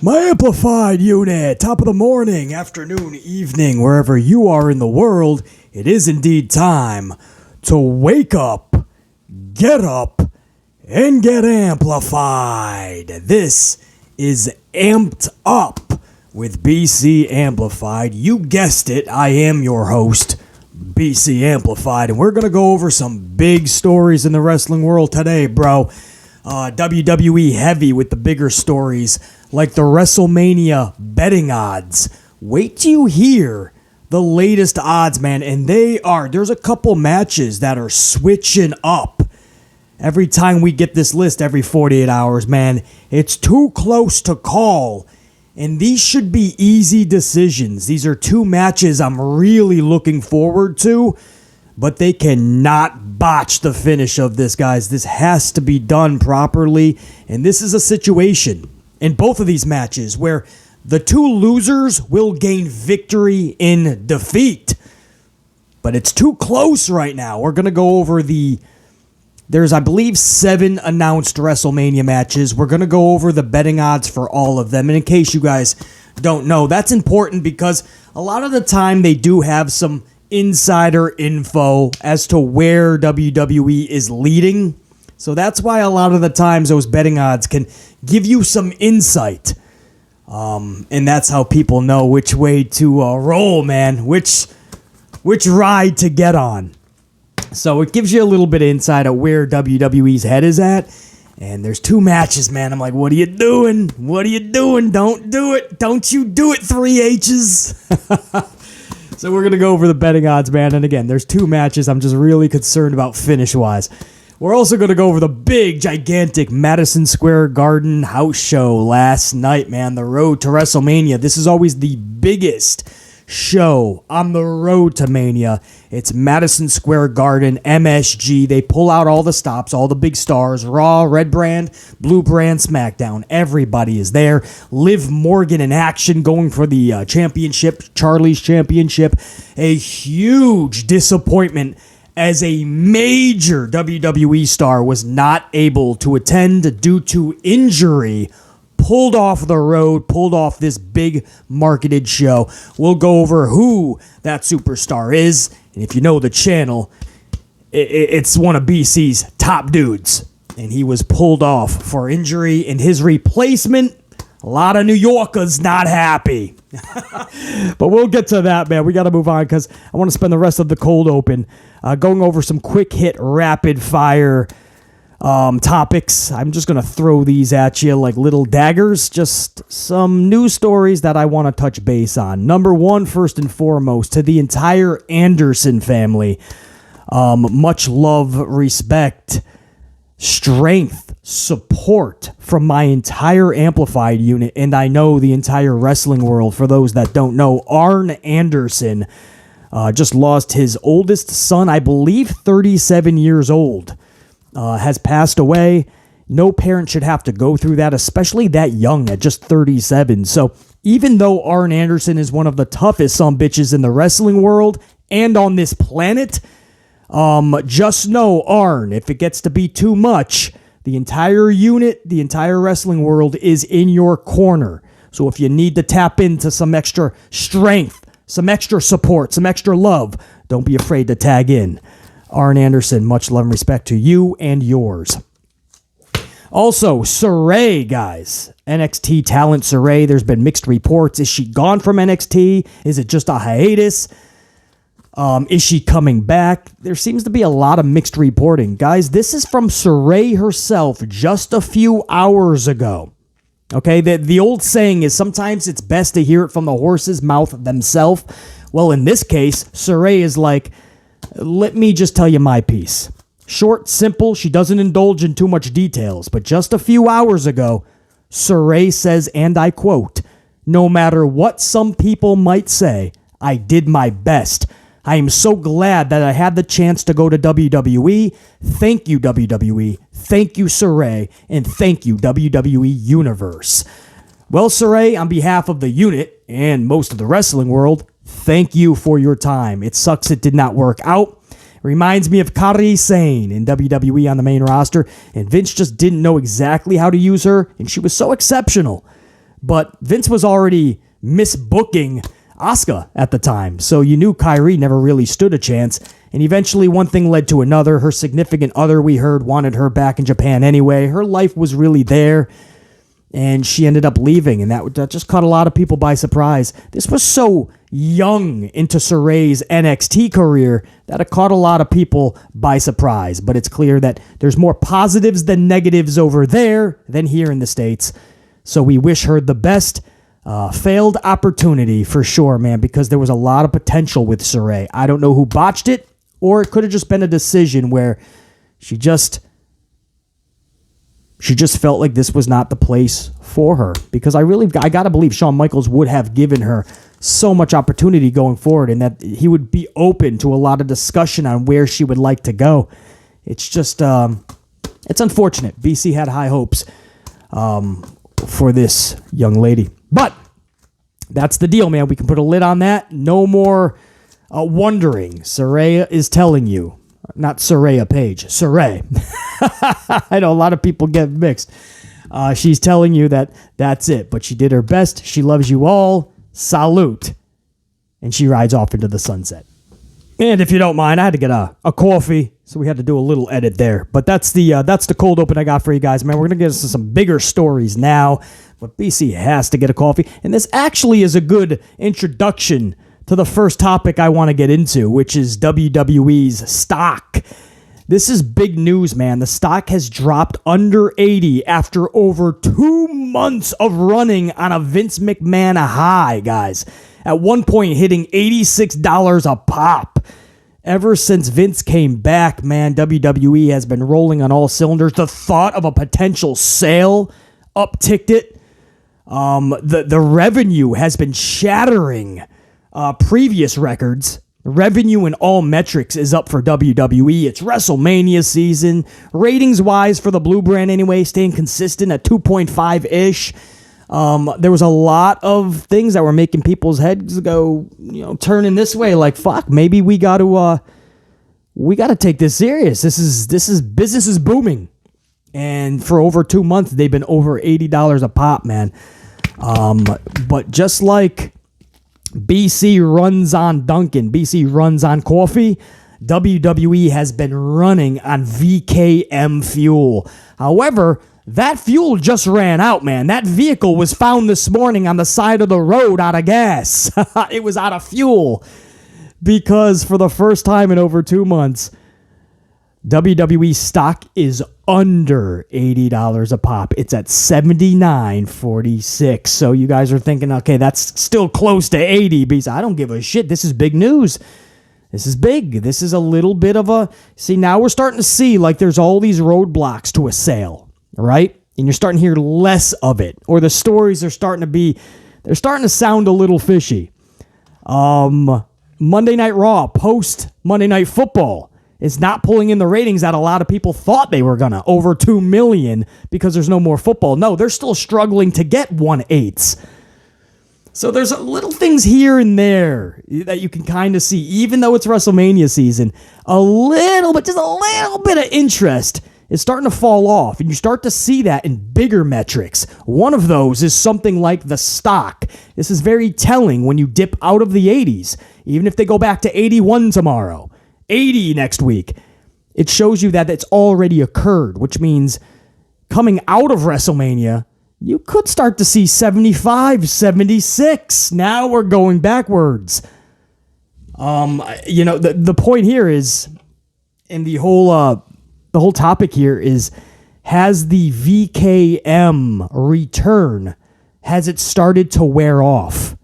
My amplified unit, top of the morning, afternoon, evening, wherever you are in the world, it is indeed time to wake up, get up, and get amplified. This is Amped Up with BC Amplified. You guessed it, I am your host, BC Amplified, and we're going to go over some big stories in the wrestling world today, bro. WWE heavy with the bigger stories, like the WrestleMania betting odds. Wait till you hear the latest odds, man, and there's a couple matches that are switching up. Every time we get this list every 48 hours, man, it's too close to call. And these should be easy decisions. These are two matches I'm really looking forward to, but they cannot botch the finish of this, guys. This has to be done properly. And this is a situation in both of these matches where the two losers will gain victory in defeat. But it's too close right now. We're going to go over there's, I believe, 7 announced WrestleMania matches. We're going to go over the betting odds for all of them. And in case you guys don't know, that's important because a lot of the time they do have some insider info as to where WWE is leading. So that's why a lot of the times those betting odds can give you some insight. And that's how people know which way to roll, man, which ride to get on. So it gives you a little bit of insight of where WWE's head is at. And there's 2 matches, man. I'm like, what are you doing? What are you doing? Don't do it. Don't you do it, 3 H's. So we're going to go over the betting odds, man. And again, there's 2 matches I'm just really concerned about finish-wise. We're also going to go over the big, gigantic Madison Square Garden house show last night, man. The road to WrestleMania. This is always the biggest show on the road to Mania. It's Madison Square Garden MSG. They pull out all the stops, all the big stars, Raw, Red Brand, Blue Brand, SmackDown. Everybody is there. Liv Morgan in action going for the championship, Charlie's championship. A huge disappointment as a major WWE star was not able to attend due to injury. Pulled off the road, pulled off this big marketed show. We'll go over who that superstar is. And if you know the channel, it's one of BC's top dudes. And he was pulled off for injury. And his replacement, a lot of New Yorkers not happy. But we'll get to that, man. We got to move on because I want to spend the rest of the cold open going over some quick hit, rapid fire topics. I'm just going to throw these at you like little daggers. Just some news stories that I want to touch base on. Number 1, first and foremost, to the entire Anderson family. Much love, respect, strength, support from my entire amplified unit. And I know the entire wrestling world. For those that don't know, Arn Anderson just lost his oldest son, I believe 37 years old. Has passed away. No parent should have to go through that, especially that young at just 37. So even though Arn Anderson is one of the toughest sumbitches in the wrestling world and on this planet, just know, Arn, if it gets to be too much, the entire unit, the entire wrestling world is in your corner. So if you need to tap into some extra strength, some extra support, some extra love, don't be afraid to tag in. Arn Anderson, much love and respect to you and yours. Also, Saray, guys. NXT talent Saray. There's been mixed reports. Is she gone from NXT? Is it just a hiatus? Is she coming back? There seems to be a lot of mixed reporting. Guys, this is from Saray herself just a few hours ago. Okay, the old saying is sometimes it's best to hear it from the horse's mouth themselves. Well, in this case, Saray is like, let me just tell you my piece. Short, simple, she doesn't indulge in too much details, but just a few hours ago, Saray says, and I quote, "No matter what some people might say, I did my best. I am so glad that I had the chance to go to WWE. Thank you, WWE. Thank you, Saray. And thank you, WWE Universe." Well, Saray, on behalf of the unit and most of the wrestling world, thank you for your time. It sucks it did not work out. It reminds me of Kairi Sane in WWE on the main roster, and Vince just didn't know exactly how to use her, and she was so exceptional. But Vince was already misbooking Asuka at the time, so you knew Kyrie never really stood a chance. And eventually one thing led to another. Her significant other, we heard, wanted her back in Japan anyway. Her life was really there, and she ended up leaving, and that just caught a lot of people by surprise. This was so young into Saray's NXT career that it caught a lot of people by surprise. But it's clear that there's more positives than negatives over there than here in the States. So we wish her the best. Failed opportunity for sure, man, because there was a lot of potential with Saray. I don't know who botched it, or it could have just been a decision where she just felt like this was not the place for her. Because I got to believe Shawn Michaels would have given her so much opportunity going forward, and that he would be open to a lot of discussion on where she would like to go. It's just, it's unfortunate. BC had high hopes for this young lady. But that's the deal, man. We can put a lid on that. No more wondering. Saraya is telling you. Not Saraya Page. Saray. I know a lot of people get mixed. She's telling you that that's it. But she did her best. She loves you all. Salute. And she rides off into the sunset. And if you don't mind, I had to get a coffee, so we had to do a little edit there. But that's the cold open I got for you guys, man. We're going to get into some bigger stories now. But BC has to get a coffee. And this actually is a good introduction to the first topic I want to get into, which is WWE's stock. This is big news, man. The stock has dropped under 80 after over 2 months of running on a Vince McMahon high, guys. At one point hitting $86 a pop. Ever since Vince came back, man, WWE has been rolling on all cylinders. The thought of a potential sale upticked it. The revenue has been shattering previous records. Revenue in all metrics is up for WWE. It's WrestleMania season. Ratings-wise for the Blue brand anyway, staying consistent at 2.5-ish. There was a lot of things that were making people's heads go, turning this way. Like, fuck, maybe we got to take this serious. Business is booming. And for over 2 months, they've been over $80 a pop, man. But just like BC runs on Dunkin', BC runs on coffee, WWE has been running on VKM fuel. However, that fuel just ran out, man. That vehicle was found this morning on the side of the road out of gas. It was out of fuel because for the first time in over 2 months, WWE stock is under $80 a pop. It's at $79.46. So you guys are thinking, okay, that's still close to 80. Because I don't give a shit. This is big news. This is big. This is a little bit of a... See, now we're starting to see like there's all these roadblocks to a sale, right? And you're starting to hear less of it. Or the stories are starting to be... They're starting to sound a little fishy. Monday Night Raw, post Monday Night Football, is not pulling in the ratings that a lot of people thought they were gonna. Over 2 million because there's no more football. No, they're still struggling to get 1/8. So there's little things here and there that you can kind of see, even though it's WrestleMania season, just a little bit of interest is starting to fall off, and you start to see that in bigger metrics. One of those is something like the stock. This is very telling when you dip out of the 80s, even if they go back to 81 tomorrow. 80 next week. It shows you that it's already occurred, which means coming out of WrestleMania, you could start to see 75, 76. Now we're going backwards. The point here is, and the whole topic here is, has the VKM return, has it started to wear off?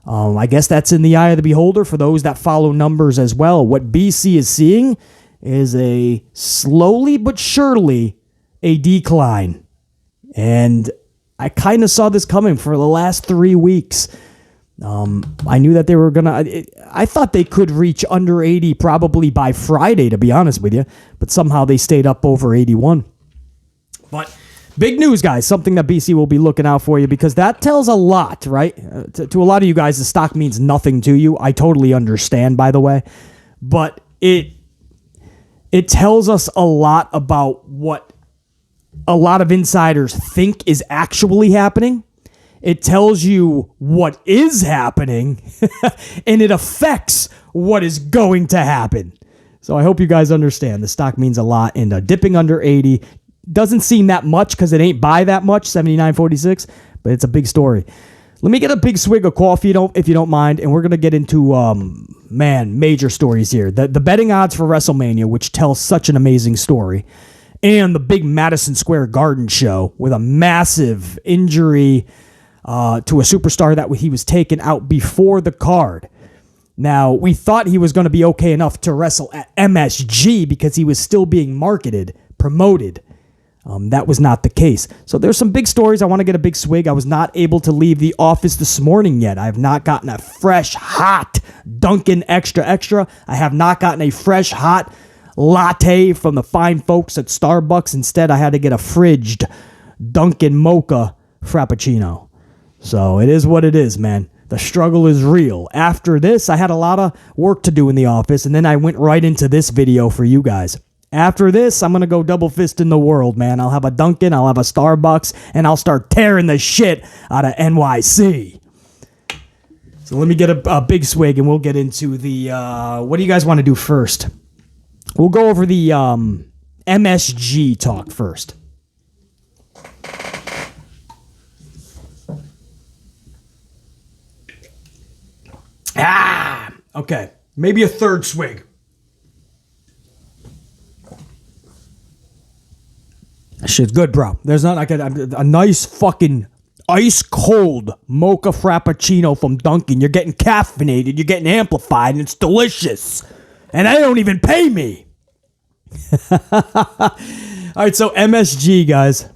I guess that's in the eye of the beholder for those that follow numbers as well. What BC is seeing is a slowly but surely a decline. And I kind of saw this coming for the last 3 weeks. I knew that they were going to... I thought they could reach under 80 probably by Friday, to be honest with you. But somehow they stayed up over 81. But... big news, guys. Something that BC will be looking out for you, because that tells a lot, right? To a lot of you guys, the stock means nothing to you. I totally understand, by the way. But it tells us a lot about what a lot of insiders think is actually happening. It tells you what is happening, and it affects what is going to happen. So I hope you guys understand. The stock means a lot, and dipping under 80 doesn't seem that much because it ain't by that much, 79.46, but it's a big story. Let me get a big swig of coffee, if you don't mind, and we're going to get into, major stories here. The betting odds for WrestleMania, which tells such an amazing story, and the big Madison Square Garden show with a massive injury to a superstar that he was taken out before the card. Now, we thought he was going to be okay enough to wrestle at MSG because he was still being marketed, promoted. That was not the case. So there's some big stories. I want to get a big swig. I was not able to leave the office this morning yet. I have not gotten a fresh, hot Dunkin' Extra Extra. I have not gotten a fresh, hot latte from the fine folks at Starbucks. Instead, I had to get a fridged Dunkin' Mocha Frappuccino. So it is what it is, man. The struggle is real. After this, I had a lot of work to do in the office, and then I went right into this video for you guys. After this, I'm going to go double fist in the world, man. I'll have a Dunkin', I'll have a Starbucks, and I'll start tearing the shit out of NYC. So let me get a big swig, and we'll get into the, what do you guys want to do first? We'll go over the MSG talk first. Okay. Maybe a third swig. Shit's good, bro. There's not like a nice fucking ice cold mocha frappuccino from Dunkin'. You're getting caffeinated, you're getting amplified, and it's delicious. And they don't even pay me. All right, so MSG, guys.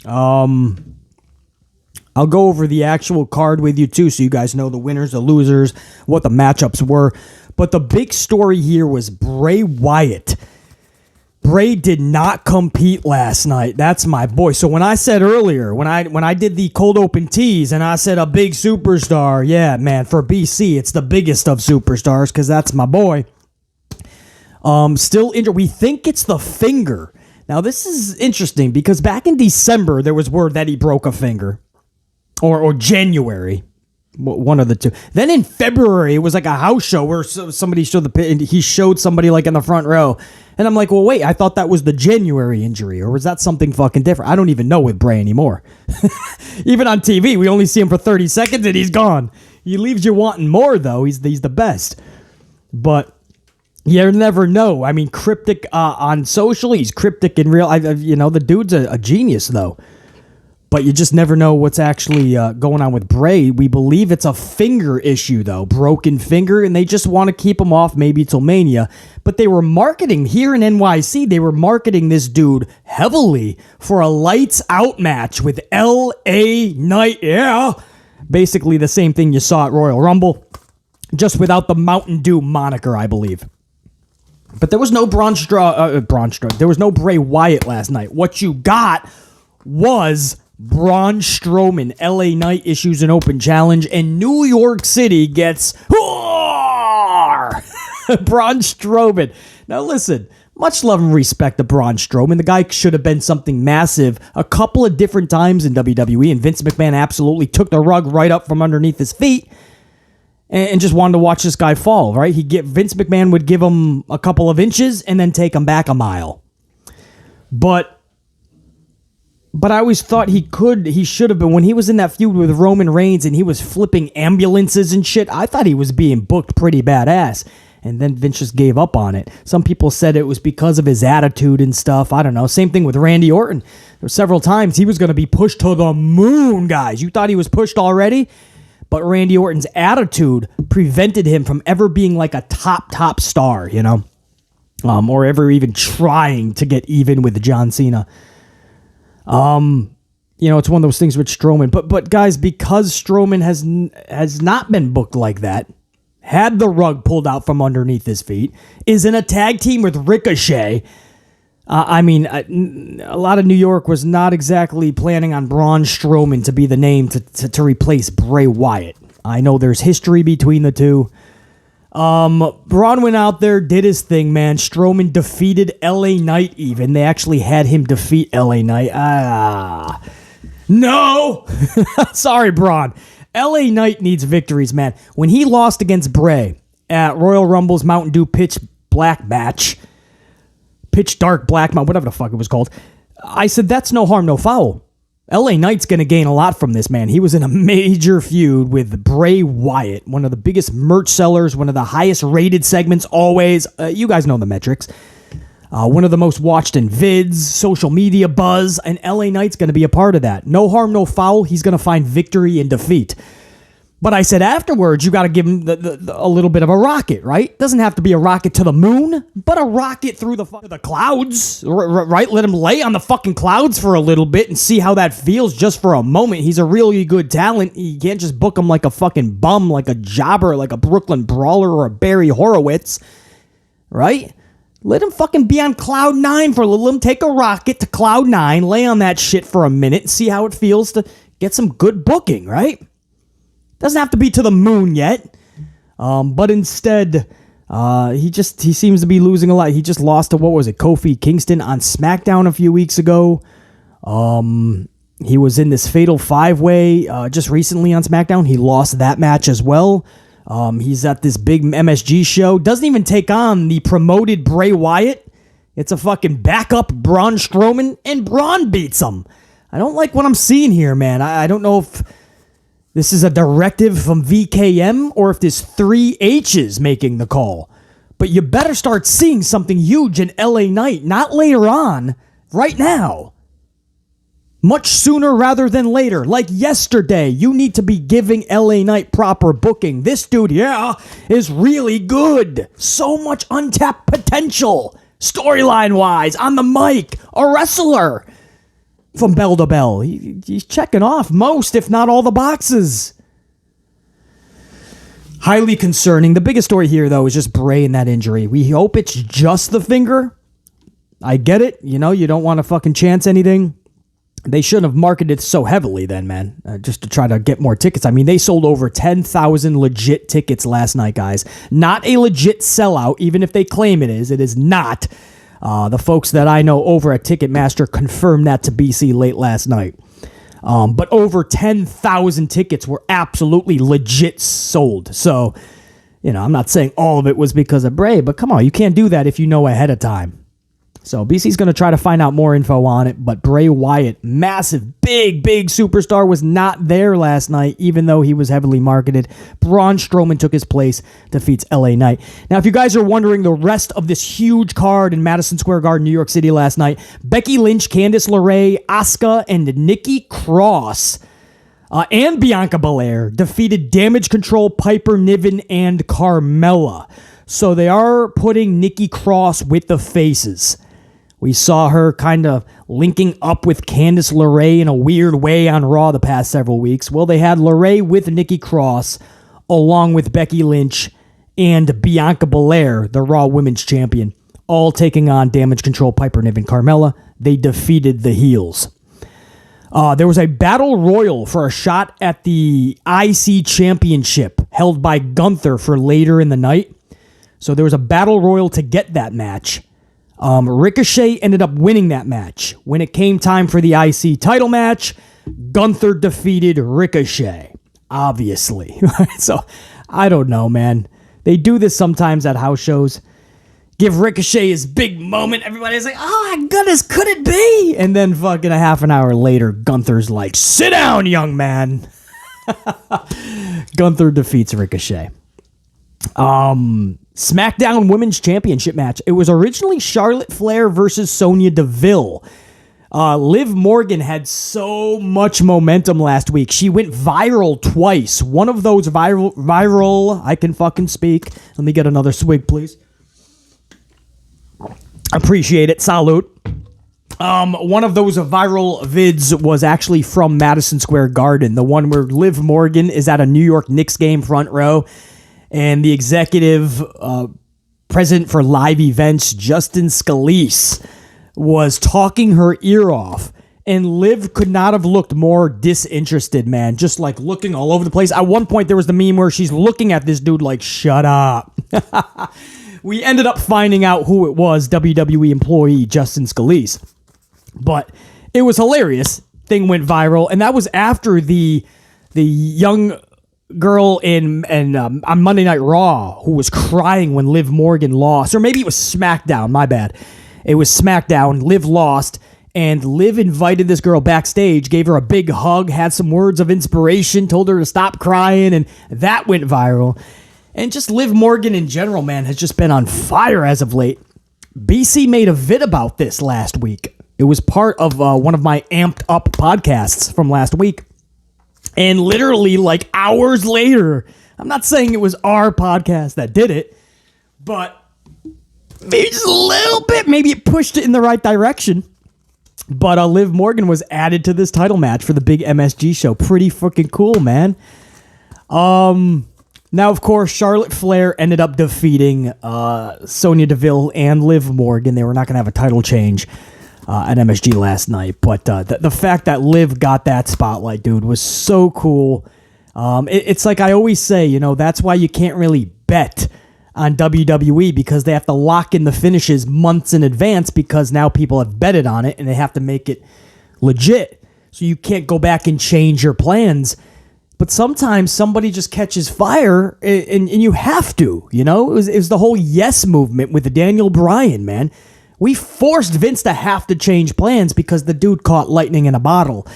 I'll go over the actual card with you too, so you guys know the winners, the losers, what the matchups were. But the big story here was Bray Wyatt. Bray did not compete last night. That's my boy. So when I said earlier, when I did the cold open tease and I said a big superstar, yeah, man, for BC, it's the biggest of superstars because that's my boy. Still injured. We think it's the finger. Now, this is interesting because back in December, there was word that he broke a finger. Or January. One of the two. Then in February, it was like a house show where somebody showed the pit and he showed somebody like in the front row. And I'm like, well, wait, I thought that was the January injury, or was that something fucking different? I don't even know with Bray anymore. Even on TV, we only see him for 30 seconds and he's gone. He leaves you wanting more, though. He's the best. But you never know. I mean, cryptic on social, he's cryptic in real. The dude's a genius, though. But you just never know what's actually going on with Bray. We believe it's a finger issue, though. Broken finger, and they just want to keep him off maybe till Mania. But they were marketing here in NYC. They were marketing this dude heavily for a lights out match with L.A. Knight. Yeah. Basically the same thing you saw at Royal Rumble, just without the Mountain Dew moniker, I believe. But there was no there was no Bray Wyatt last night. What you got was Braun Strowman. LA Knight issues an open challenge, and New York City gets Braun Strowman. Now listen, much love and respect to Braun Strowman. The guy should have been something massive a couple of different times in WWE, and Vince McMahon absolutely took the rug right up from underneath his feet and just wanted to watch this guy fall, right? Vince McMahon would give him a couple of inches and then take him back a mile. But I always thought he should have been, when he was in that feud with Roman Reigns and he was flipping ambulances and shit, I thought he was being booked pretty badass. And then Vince just gave up on it. Some people said it was because of his attitude and stuff. I don't know. Same thing with Randy Orton. There were several times he was going to be pushed to the moon, guys. You thought he was pushed already? But Randy Orton's attitude prevented him from ever being like a top star, you know? Or ever even trying to get even with John Cena. It's one of those things with Strowman. But guys, because Strowman has not been booked like that, had the rug pulled out from underneath his feet, is in a tag team with Ricochet. A lot of New York was not exactly planning on Braun Strowman to be the name to replace Bray Wyatt. I know there's history between the two. Braun went out there, did his thing, man. Strowman defeated LA Knight even. They actually had him defeat LA Knight. No! Sorry, Braun. LA Knight needs victories, man. When he lost against Bray at Royal Rumble's Mountain Dew Pitch Dark Black, whatever the fuck it was called, I said, that's no harm, no foul. LA Knight's going to gain a lot from this, man. He was in a major feud with Bray Wyatt, one of the biggest merch sellers, one of the highest rated segments always. You guys know the metrics. One of the most watched in vids, social media buzz, and LA Knight's going to be a part of that. No harm, no foul. He's going to find victory in defeat. But I said afterwards, you got to give him a little bit of a rocket, right? Doesn't have to be a rocket to the moon, but a rocket through the clouds, right? Let him lay on the fucking clouds for a little bit and see how that feels just for a moment. He's a really good talent. You can't just book him like a fucking bum, like a jobber, like a Brooklyn Brawler or a Barry Horowitz, right? Let him fucking be on cloud 9 for a little. Let him take a rocket to cloud 9, lay on that shit for a minute and see how it feels to get some good booking, right? Doesn't have to be to the moon yet. But instead, he seems to be losing a lot. He just lost to, Kofi Kingston on SmackDown a few weeks ago. He was in this Fatal 5-Way just recently on SmackDown. He lost that match as well. He's at this big MSG show. Doesn't even take on the promoted Bray Wyatt. It's a fucking backup Braun Strowman, and Braun beats him. I don't like what I'm seeing here, man. I don't know if this is a directive from VKM or if there's 3 H's making the call. But you better start seeing something huge in LA Knight, not later on, right now. Much sooner rather than later. Like yesterday, you need to be giving LA Knight proper booking. This dude, is really good. So much untapped potential. Storyline-wise, on the mic, a wrestler. From bell to bell. He's checking off most, if not all, the boxes. Highly concerning. The biggest story here, though, is just Bray and that injury. We hope it's just the finger. I get it. You don't want to fucking chance anything. They shouldn't have marketed so heavily then, man, just to try to get more tickets. I mean, they sold over 10,000 legit tickets last night, guys. Not a legit sellout, even if they claim it is. It is not. The folks that I know over at Ticketmaster confirmed that to BC late last night. But over 10,000 tickets were absolutely legit sold. So, I'm not saying all of it was because of Bray, but come on, you can't do that if you know ahead of time. So BC's going to try to find out more info on it, but Bray Wyatt, massive, big superstar, was not there last night, even though he was heavily marketed. Braun Strowman took his place, defeats LA Knight. Now, if you guys are wondering the rest of this huge card in Madison Square Garden, New York City last night, Becky Lynch, Candice LeRae, Asuka, and Nikki Cross and Bianca Belair defeated Damage Control, Piper Niven, and Carmella. So they are putting Nikki Cross with the faces. We saw her kind of linking up with Candice LeRae in a weird way on Raw the past several weeks. Well, they had LeRae with Nikki Cross, along with Becky Lynch and Bianca Belair, the Raw Women's Champion, all taking on Damage Control, Piper Niven, Carmella. They defeated the heels. There was a battle royal for a shot at the IC Championship held by Gunther for later in the night. So there was a battle royal to get that match. Ricochet ended up winning that match. When it came time for the IC title match, Gunther defeated Ricochet, obviously. So, I don't know, man. They do this sometimes at house shows. Give Ricochet his big moment. Everybody's like, oh my goodness, could it be? And then fucking a half an hour later, Gunther's like, sit down, young man. Gunther defeats Ricochet. SmackDown Women's Championship match. It was originally Charlotte Flair versus Sonya Deville. Liv Morgan had so much momentum last week. She went viral twice. One of those viral, I can fucking speak. Let me get another swig, please. Appreciate it. Salute. One of those viral vids was actually from Madison Square Garden. The one where Liv Morgan is at a New York Knicks game front row. And the executive president for live events, Justin Scalise, was talking her ear off. And Liv could not have looked more disinterested, man. Just like looking all over the place. At one point, there was the meme where she's looking at this dude like, shut up. We ended up finding out who it was, WWE employee Justin Scalise. But it was hilarious. thing went viral, and that was after the young girl on Monday Night Raw who was crying when Liv Morgan lost, or maybe it was SmackDown, my bad. It was SmackDown. Liv lost, and Liv invited this girl backstage, gave her a big hug, had some words of inspiration, told her to stop crying, and that went viral. And just Liv Morgan in general, man, has just been on fire as of late. BC made a vid about this last week. It was part of one of my amped up podcasts from last week. And literally, like, hours later, I'm not saying it was our podcast that did it, but maybe just a little bit, maybe it pushed it in the right direction. But Liv Morgan was added to this title match for the big MSG show. Pretty freaking cool, man. Now, of course, Charlotte Flair ended up defeating Sonya Deville and Liv Morgan. They were not going to have a title change at MSG last night. But the fact that Liv got that spotlight, dude, was so cool. It's like I always say, you know, that's why you can't really bet on WWE, because they have to lock in the finishes months in advance, because now people have betted on it and they have to make it legit. So you can't go back and change your plans. But sometimes somebody just catches fire and you have to, you know? It was the whole yes movement with the Daniel Bryan, man. We forced Vince to have to change plans because the dude caught lightning in a bottle.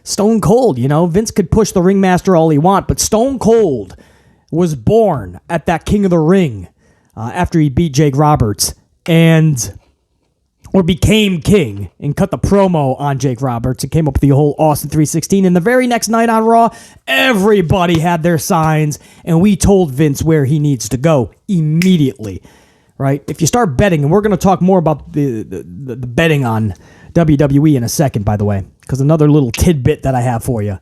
Stone Cold, you know? Vince could push the ringmaster all he want, but Stone Cold was born at that King of the Ring after he beat Jake Roberts or became king and cut the promo on Jake Roberts and came up with the whole Austin 316. And the very next night on Raw, everybody had their signs, and we told Vince where he needs to go immediately, right? If you start betting, and we're going to talk more about the betting on WWE in a second, by the way, because another little tidbit that I have for you.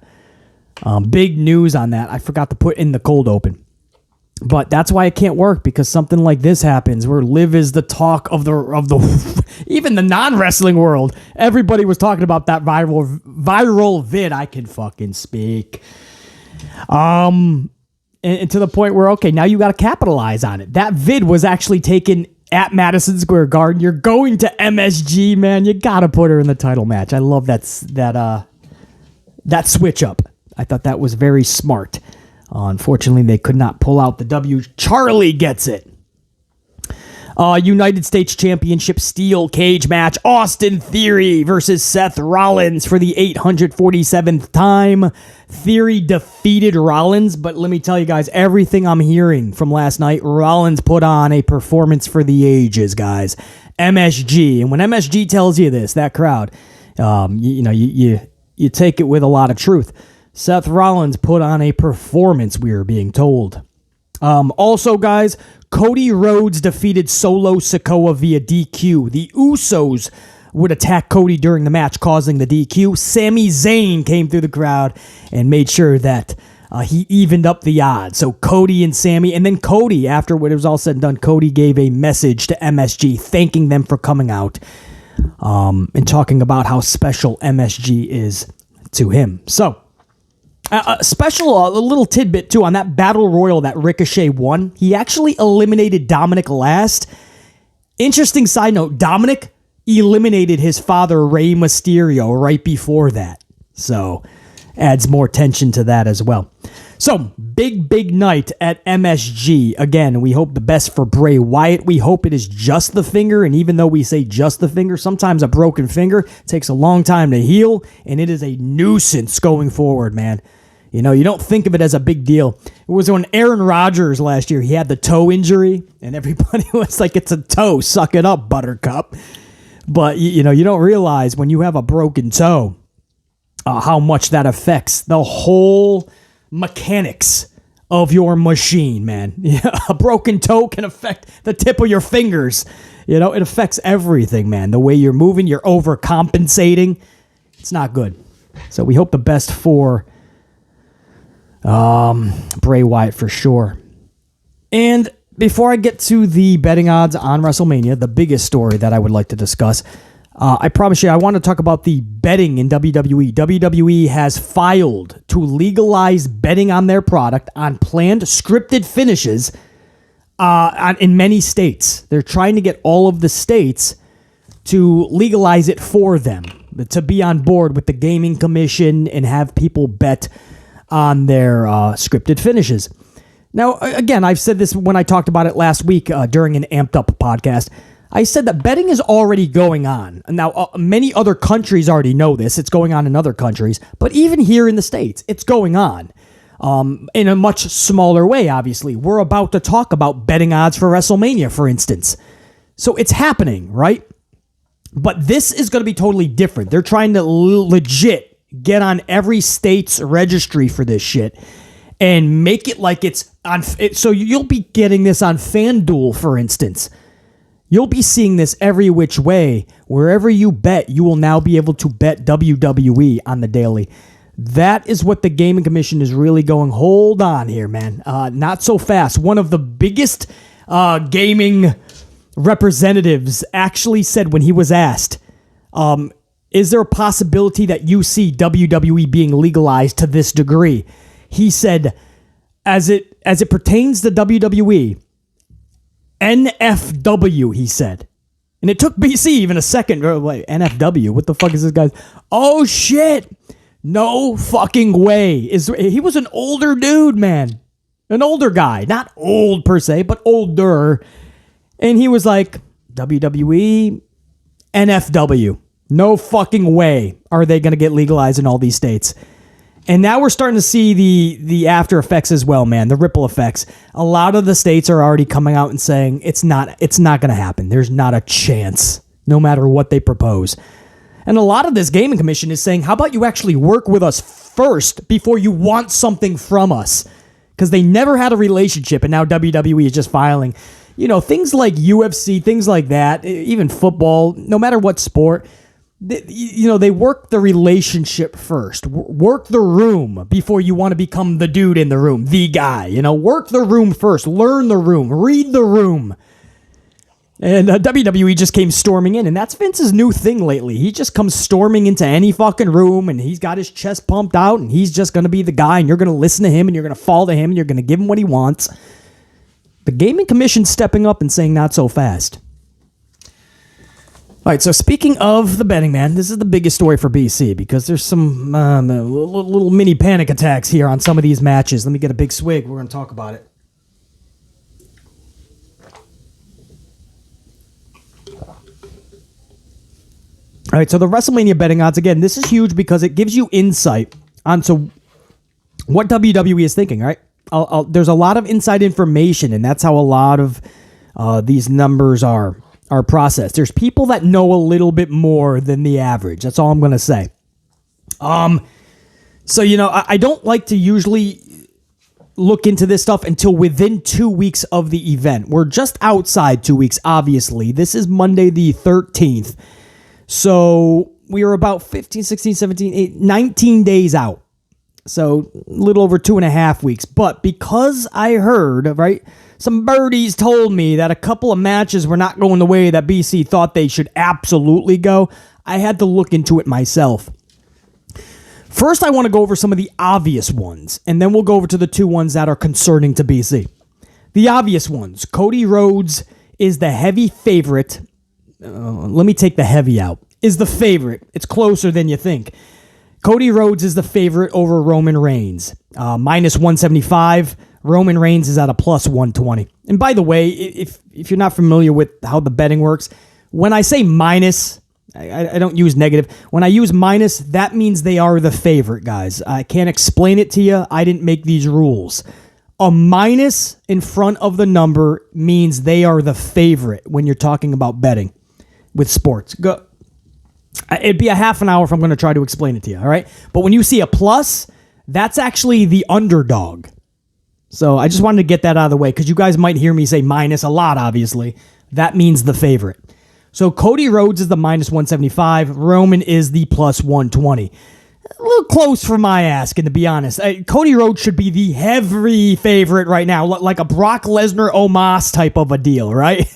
Big news on that. I forgot to put in the cold open. But that's why it can't work, because something like this happens where Liv is the talk of the even the non-wrestling world. Everybody was talking about that viral vid. I can fucking speak. And to the point where, okay, now you got to capitalize on it. That vid was actually taken at Madison Square Garden. You're going to MSG, man. You got to put her in the title match. I love that switch up. I thought that was very smart. Unfortunately, they could not pull out the W. Charlie gets it. United States Championship Steel Cage match. Austin Theory versus Seth Rollins for the 847th time. Theory defeated Rollins, but let me tell you guys, everything I'm hearing from last night, Rollins put on a performance for the ages, guys. MSG. And when MSG tells you this, that crowd, you take it with a lot of truth. Seth Rollins put on a performance, we are being told. Also, guys, Cody Rhodes defeated Solo Sikoa via DQ. The Usos would attack Cody during the match, causing the DQ. Sami Zayn came through the crowd and made sure that he evened up the odds. So Cody and Sami, and then Cody, after what it was all said and done, Cody gave a message to MSG thanking them for coming out and talking about how special MSG is to him. So, a little tidbit, too, on that Battle Royal that Ricochet won. He actually eliminated Dominic last. Interesting side note, Dominic eliminated his father, Rey Mysterio, right before that. So, adds more tension to that as well. So, big night at MSG. Again, we hope the best for Bray Wyatt. We hope it is just the finger, and even though we say just the finger, sometimes a broken finger takes a long time to heal, and it is a nuisance going forward, man. You know, you don't think of it as a big deal. It was when Aaron Rodgers last year, he had the toe injury, and everybody was like, it's a toe, suck it up, buttercup. But, you don't realize when you have a broken toe, how much that affects the whole mechanics of your machine, man. A broken toe can affect the tip of your fingers. It affects everything, man. The way you're moving, you're overcompensating. It's not good. So we hope the best for Bray Wyatt for sure. And before I get to the betting odds on WrestleMania, the biggest story that I would like to discuss, I promise you, I want to talk about the betting in WWE. WWE has filed to legalize betting on their product on planned scripted finishes in many states. They're trying to get all of the states to legalize it for them. to be on board with the Gaming Commission and have people bet on their scripted finishes. Now, again, I've said this when I talked about it last week during an Amped Up podcast. I said that betting is already going on. Now, many other countries already know this. It's going on in other countries. But even here in the States, it's going on in a much smaller way, obviously. We're about to talk about betting odds for WrestleMania, for instance. So it's happening, right? But this is going to be totally different. They're trying to legit get on every state's registry for this shit and make it like it's on. So you'll be getting this on FanDuel, for instance. You'll be seeing this every which way. Wherever you bet, you will now be able to bet WWE on the daily. That is what the Gaming Commission is really going, hold on here, man. Not so fast. One of the biggest gaming representatives actually said when he was asked, is there a possibility that you see WWE being legalized to this degree? He said, as it pertains to WWE, NFW, he said. And it took BC even a second. Wait, NFW? What the fuck is this guy's? Oh, shit. No fucking way. He was an older dude, man. An older guy. Not old per se, but older. And he was like, WWE, NFW. No fucking way are they going to get legalized in all these states. And now we're starting to see the after effects as well, man. The ripple effects. A lot of the states are already coming out and saying it's not going to happen. There's not a chance, no matter what they propose. And a lot of this Gaming Commission is saying, how about you actually work with us first before you want something from us? Because they never had a relationship, and now WWE is just filing. You know, things like UFC, things like that, even football, no matter what sport, they work the relationship first. Work the room before you want to become the dude in the room, the guy. Work the room first. Learn the room. Read the room. And WWE just came storming in, and that's Vince's new thing lately. He just comes storming into any fucking room, and he's got his chest pumped out, and he's just going to be the guy, and you're going to listen to him, and you're going to fall to him, and you're going to give him what he wants. The Gaming Commission stepping up and saying not so fast. All right, so speaking of the betting, man, this is the biggest story for BC because there's some little mini panic attacks here on some of these matches. Let me get a big swig. We're going to talk about it. All right, so the WrestleMania betting odds, again, this is huge because it gives you insight onto what WWE is thinking, right? There's a lot of inside information, and that's how a lot of these numbers are processed. There's people that know a little bit more than the average. That's all I'm going to say. So, I don't like to usually look into this stuff until within 2 weeks of the event. We're just outside 2 weeks, obviously. This is Monday the 13th. So we are about 15, 16, 17, 18, 19 days out. So a little over 2.5 weeks. But because I heard, right, some birdies told me that a couple of matches were not going the way that BC thought they should absolutely go, I had to look into it myself. First, I want to go over some of the obvious ones, and then we'll go over to the two ones that are concerning to BC. The obvious ones. Cody Rhodes is the heavy favorite. Let me take the heavy out. Is the favorite. It's closer than you think. Cody Rhodes is the favorite over Roman Reigns. Minus 175. Roman Reigns is at a plus 120. And by the way, if you're not familiar with how the betting works, when I say minus, I don't use negative. When I use minus, that means they are the favorite, guys. I can't explain it to you. I didn't make these rules. A minus in front of the number means they are the favorite when you're talking about betting with sports. It'd be a half an hour if I'm going to try to explain it to you, all right? But when you see a plus, that's actually the underdog. So I just wanted to get that out of the way because you guys might hear me say minus a lot, obviously. That means the favorite. So Cody Rhodes is the minus 175. Roman is the plus 120. A little close for my asking, to be honest. Cody Rhodes should be the heavy favorite right now, like a Brock Lesnar Omos type of a deal, right?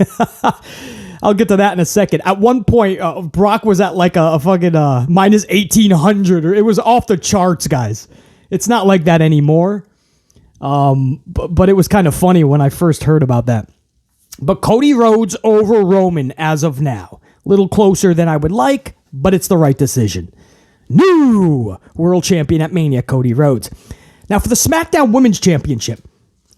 I'll get to that in a second. At one point, Brock was at like a fucking minus 1,800. It was off the charts, guys. It's not like that anymore. But it was kind of funny when I first heard about that. But Cody Rhodes over Roman as of now. A little closer than I would like, but it's the right decision. New world champion at Mania, Cody Rhodes. Now for the SmackDown Women's Championship,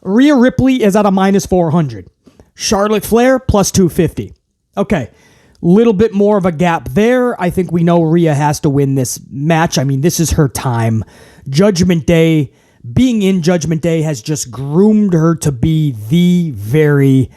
Rhea Ripley is at a minus 400. Charlotte Flair plus 250. Okay, little bit more of a gap there. I think we know Rhea has to win this match. I mean, this is her time. Judgment Day, being in Judgment Day has just groomed her to be the very,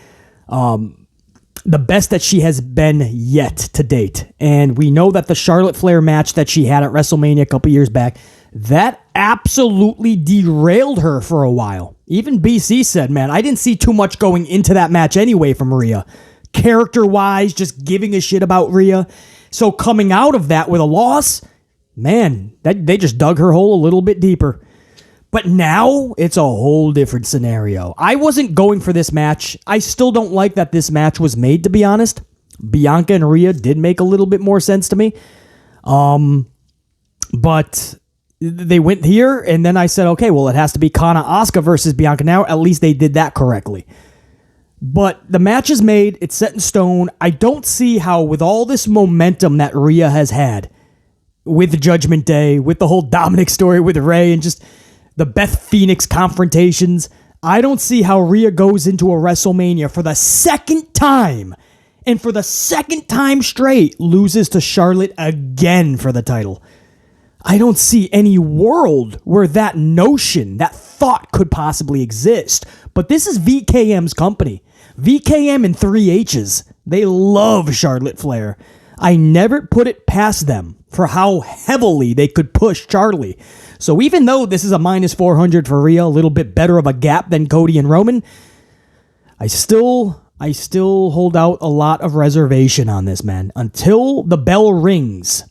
the best that she has been yet to date. And we know that the Charlotte Flair match that she had at WrestleMania a couple years back, that absolutely derailed her for a while. Even BC said, man, I didn't see too much going into that match anyway from Rhea. Character-wise, just giving a shit about Rhea. So coming out of that with a loss, man, they just dug her hole a little bit deeper. But now it's a whole different scenario. I wasn't going for this match. I still don't like that this match was made, to be honest. Bianca and Rhea did make a little bit more sense to me. But they went here, and then I said, okay, well, it has to be Kana Asuka versus Bianca now. At least they did that correctly. But the match is made. It's set in stone. I don't see how, with all this momentum that Rhea has had, with the Judgment Day, with the whole Dominic story with Rey, and just the Beth Phoenix confrontations, I don't see how Rhea goes into a WrestleMania for the second time, and for the second time straight, loses to Charlotte again for the title. I don't see any world where that notion, that thought could possibly exist. But this is VKM's company. VKM and 3H's. They love Charlotte Flair. I never put it past them for how heavily they could push Charlie. So even though this is a minus 400 for Rhea, a little bit better of a gap than Cody and Roman, I still hold out a lot of reservation on this, man. Until the bell rings,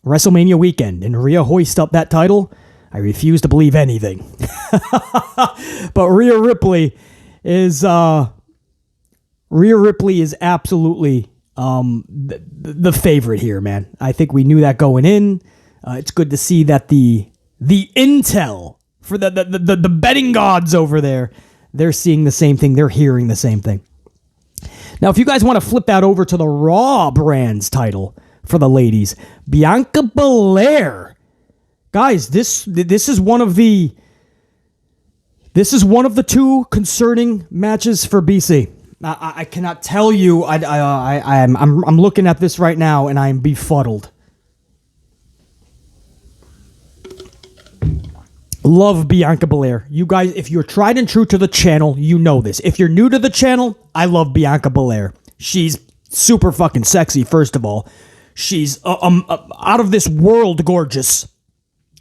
WrestleMania weekend, and Rhea hoists up that title, I refuse to believe anything. But Rhea Ripley is absolutely the favorite here, man. I think we knew that going in. It's good to see that the intel for the betting gods over there, they're seeing the same thing. They're hearing the same thing. Now, if you guys want to flip that over to the Raw Brands title for the ladies, Bianca Belair. Guys, this is one of the two concerning matches for BC. I cannot tell you. I'm looking at this right now and I'm befuddled. Love Bianca Belair. You guys, if you're tried and true to the channel, you know this. If you're new to the channel, I love Bianca Belair. She's super fucking sexy, first of all. She's out of this world gorgeous.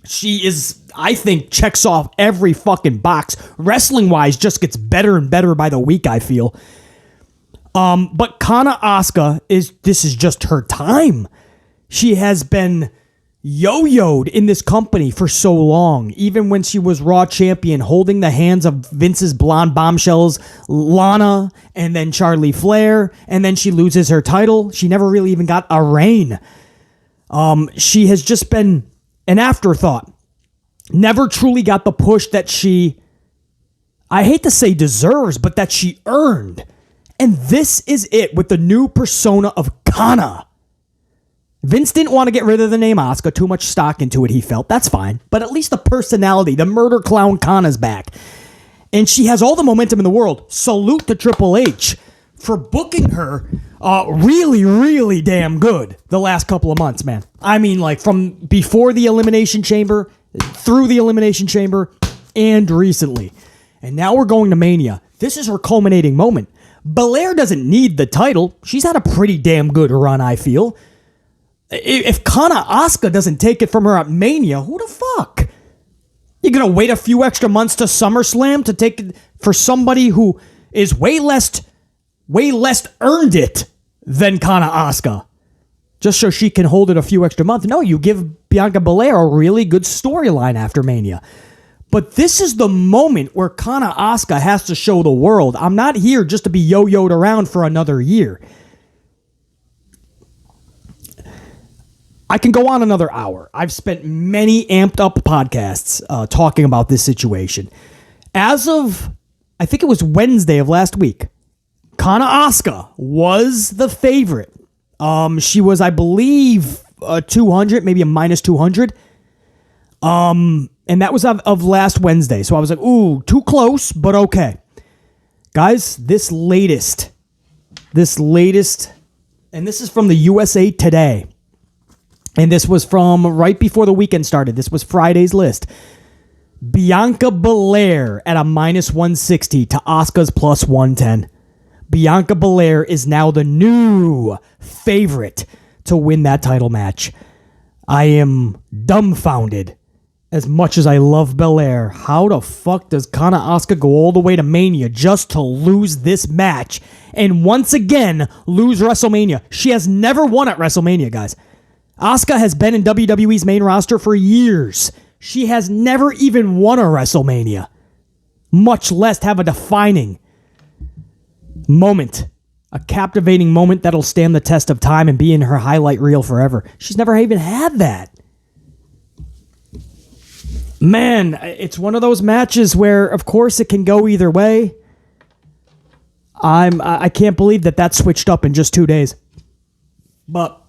She is, I think, checks off every fucking box. Wrestling-wise, just gets better and better by the week, I feel. But Kana Asuka, this is just her time. She has been yo-yoed in this company for so long. Even when she was Raw champion, holding the hands of Vince's blonde bombshells, Lana, and then Charlie Flair, and then she loses her title. She never really even got a reign. She has just been an afterthought. Never truly got the push that she, I hate to say deserves, but that she earned. And this is it with the new persona of Kana. Vince didn't want to get rid of the name Asuka, too much stock into it, he felt. That's fine. But at least the personality, the murder clown Kana's back. And she has all the momentum in the world. Salute to Triple H for booking her really, really damn good the last couple of months, man. I mean, like from before the Elimination Chamber, through the Elimination Chamber, and recently. And now we're going to Mania. This is her culminating moment. Belair doesn't need the title. She's had a pretty damn good run, I feel. If Kana Asuka doesn't take it from her at Mania, who the fuck? You're going to wait a few extra months to SummerSlam to take it for somebody who is way less earned it than Kana Asuka. Just so she can hold it a few extra months. No, you give Bianca Belair a really good storyline after Mania. But this is the moment where Kana Asuka has to show the world, I'm not here just to be yo-yoed around for another year. I can go on another hour. I've spent many amped up podcasts talking about this situation. As of, I think it was Wednesday of last week, Kana Asuka was the favorite. She was, I believe, 200, maybe a minus 200. And that was of last Wednesday. So I was like, ooh, too close, but okay. Guys, this latest, and this is from the USA Today. And this was from right before the weekend started. This was Friday's list. Bianca Belair at a minus 160 to Asuka's plus 110. Bianca Belair is now the new favorite to win that title match. I am dumbfounded. As much as I love Belair, how the fuck does Kana Asuka go all the way to Mania just to lose this match and once again lose WrestleMania? She has never won at WrestleMania, guys. Asuka has been in WWE's main roster for years. She has never even won a WrestleMania, much less have a defining moment, a captivating moment that'll stand the test of time and be in her highlight reel forever. She's never even had that. Man, it's one of those matches where, of course, it can go either way. I can't believe that switched up in just 2 days. But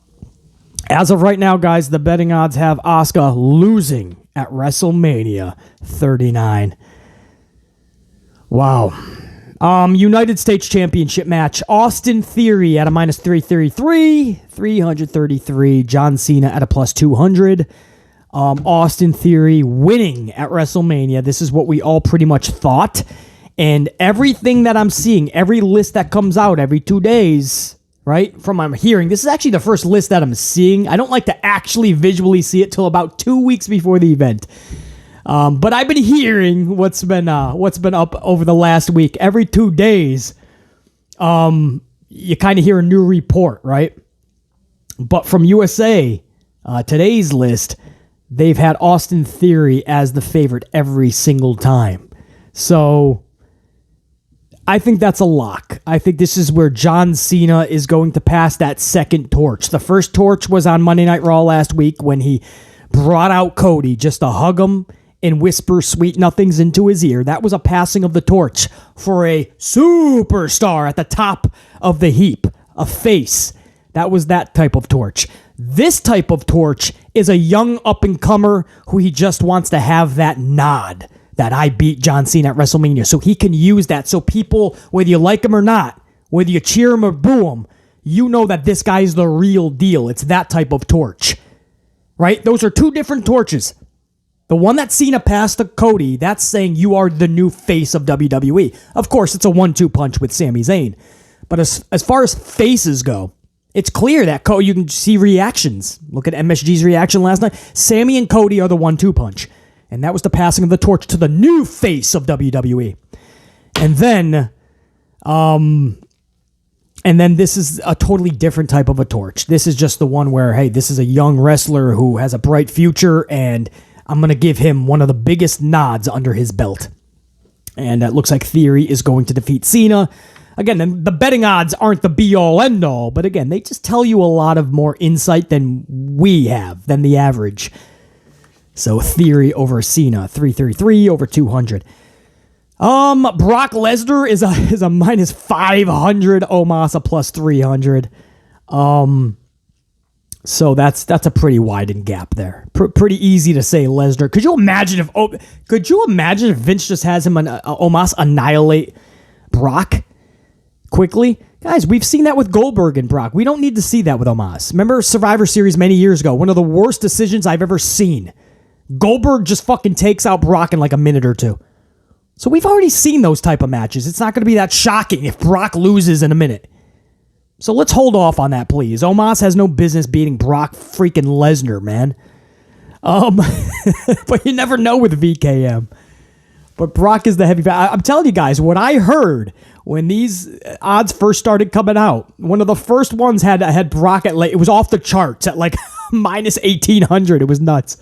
as of right now, guys, the betting odds have Asuka losing at WrestleMania 39. Wow. United States Championship match. Austin Theory at a minus 333. John Cena at a plus 200. Austin Theory winning at WrestleMania. This is what we all pretty much thought. And everything that I'm seeing, every list that comes out every 2 days, right, from I'm hearing, this is actually the first list that I'm seeing. I don't like to actually visually see it till about 2 weeks before the event. But I've been hearing what's been up over the last week. Every 2 days, you kind of hear a new report, right? But from USA, today's list, they've had Austin Theory as the favorite every single time. So I think that's a lock. I think this is where John Cena is going to pass that second torch. The first torch was on Monday Night Raw last week when he brought out Cody just to hug him and whisper sweet nothings into his ear. That was a passing of the torch for a superstar at the top of the heap, a face. That was that type of torch. This type of torch is a young up-and-comer who he just wants to have that nod that I beat John Cena at WrestleMania, so he can use that so people, whether you like him or not, whether you cheer him or boo him, you know that this guy is the real deal. It's that type of torch, right? Those are two different torches. The one that Cena passed to Cody, that's saying you are the new face of WWE. Of course, it's a 1-2 punch with Sami Zayn. But as far as faces go, it's clear that you can see reactions. Look at MSG's reaction last night. Sami and Cody are the 1-2 punch. And that was the passing of the torch to the new face of WWE. And then this is a totally different type of a torch. This is just the one where, hey, this is a young wrestler who has a bright future, and I'm going to give him one of the biggest nods under his belt. And it looks like Theory is going to defeat Cena. Again, the betting odds aren't the be-all, end-all, but again, they just tell you a lot of more insight than we have, than the average. So Theory over Cena, 333 over 200. Brock Lesnar is a minus 500, Omos a plus 300. So that's a pretty widened gap there. Pretty easy to say Lesnar. Could you imagine if Vince just has him Omos annihilate Brock quickly? Guys, we've seen that with Goldberg and Brock. We don't need to see that with Omos. Remember Survivor Series many years ago? One of the worst decisions I've ever seen. Goldberg just fucking takes out Brock in like a minute or two. So we've already seen those type of matches. It's not going to be that shocking if Brock loses in a minute. So let's hold off on that, please. Omos has no business beating Brock freaking Lesnar, man. But you never know with VKM. But Brock is the heavy. I'm telling you guys, what I heard when these odds first started coming out, one of the first ones had Brock at like, it was off the charts at like minus 1,800. It was nuts.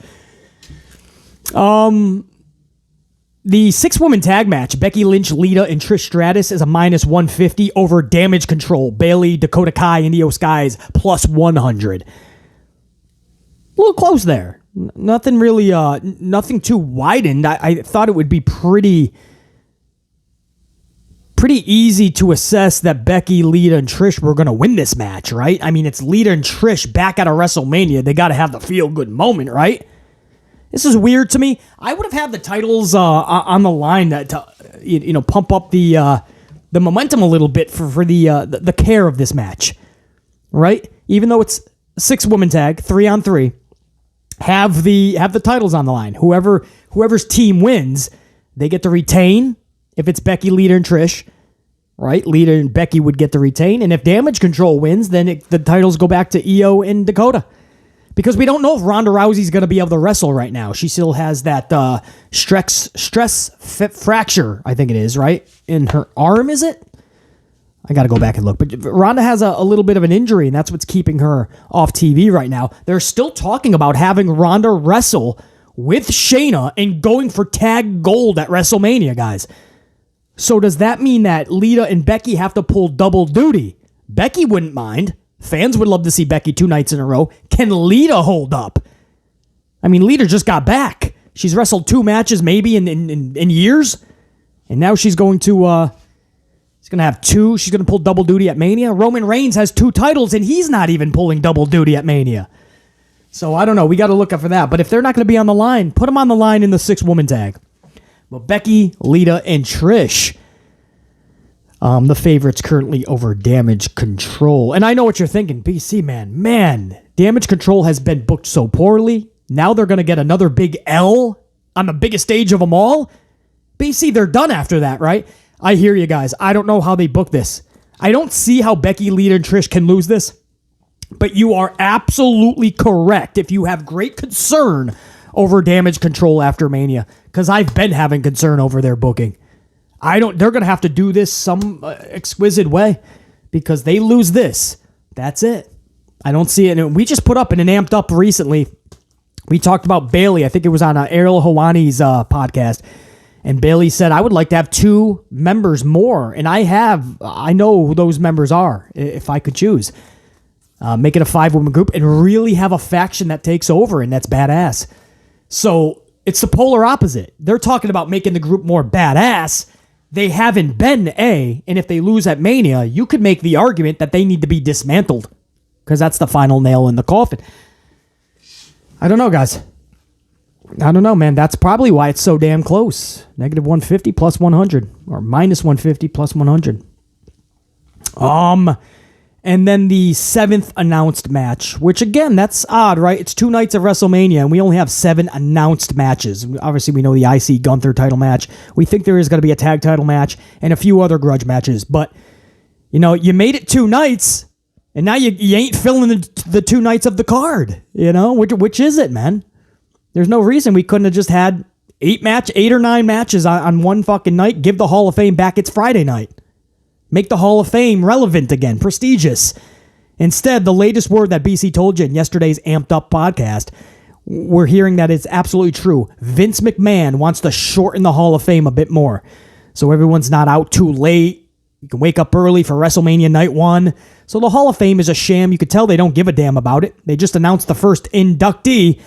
The 6-woman tag match, Becky Lynch, Lita, and Trish Stratus is a minus 150 over Damage Control, Bayley, Dakota Kai, and Io Skies plus 100. A little close there. Nothing really, nothing too widened. I thought it would be pretty pretty easy to assess that Becky, Lita, and Trish were going to win this match, right? I mean, it's Lita and Trish back at a WrestleMania. They got to have the feel-good moment, right? This is weird to me. I would have had the titles on the line to pump up the momentum a little bit for the care of this match, right? Even though it's a 6-woman tag, 3-on-3, have the titles on the line. Whoever's team wins, they get to retain. If it's Becky, Lita, and Trish, right? Lita and Becky would get to retain. And if Damage Control wins, then the titles go back to Io and Dakota. Because we don't know if Ronda Rousey's going to be able to wrestle right now. She still has that stress fracture, I think it is, right? In her arm, is it? I got to go back and look. But Ronda has a little bit of an injury, and that's what's keeping her off TV right now. They're still talking about having Ronda wrestle with Shayna and going for tag gold at WrestleMania, guys. So does that mean that Lita and Becky have to pull double duty? Becky wouldn't mind. Fans would love to see Becky 2 nights in a row. Can Lita hold up? I mean, Lita just got back. She's wrestled 2 matches maybe in years. And now she's going to have 2. She's going to pull double duty at Mania. Roman Reigns has 2 titles, and he's not even pulling double duty at Mania. So I don't know. We got to look out for that. But if they're not going to be on the line, put them on the line in the 6-woman tag. But Becky, Lita, and Trish, the favorites currently over Damage Control. And I know what you're thinking, BC, man, Damage Control has been booked so poorly. Now they're going to get another big L on the biggest stage of them all. BC, they're done after that, right? I hear you guys. I don't know how they book this. I don't see how Becky, Lita, and Trish can lose this. But you are absolutely correct if you have great concern over Damage Control after Mania, because I've been having concern over their booking. They're going to have to do this some exquisite way, because they lose this. That's it. I don't see it. And we just put up in an Amped Up recently. We talked about Bailey. I think it was on Ariel Hawani's podcast. And Bailey said, I would like to have 2 members more. And I know who those members are, if I could choose. Make it a 5-woman group and really have a faction that takes over, and that's badass. So it's the polar opposite. They're talking about making the group more badass. They haven't been and if they lose at Mania, you could make the argument that they need to be dismantled, because that's the final nail in the coffin. I don't know, guys. I don't know, man. That's probably why it's so damn close. -150 plus 100, or -150 plus 100. And then the 7th announced match, which again, that's odd, right? It's 2 nights of WrestleMania, and we only have 7 announced matches. Obviously, we know the IC Gunther title match. We think there is going to be a tag title match and a few other grudge matches. But, you made it 2 nights, and now you ain't filling the 2 nights of the card. Which is it, man? There's no reason we couldn't have just had 8 or 9 matches on one fucking night. Give the Hall of Fame back its Friday night. Make the Hall of Fame relevant again, prestigious. Instead, the latest word that BC told you in yesterday's Amped Up podcast, we're hearing that it's absolutely true. Vince McMahon wants to shorten the Hall of Fame a bit more, so everyone's not out too late. You can wake up early for WrestleMania Night 1. So the Hall of Fame is a sham. You could tell they don't give a damn about it. They just announced the first inductee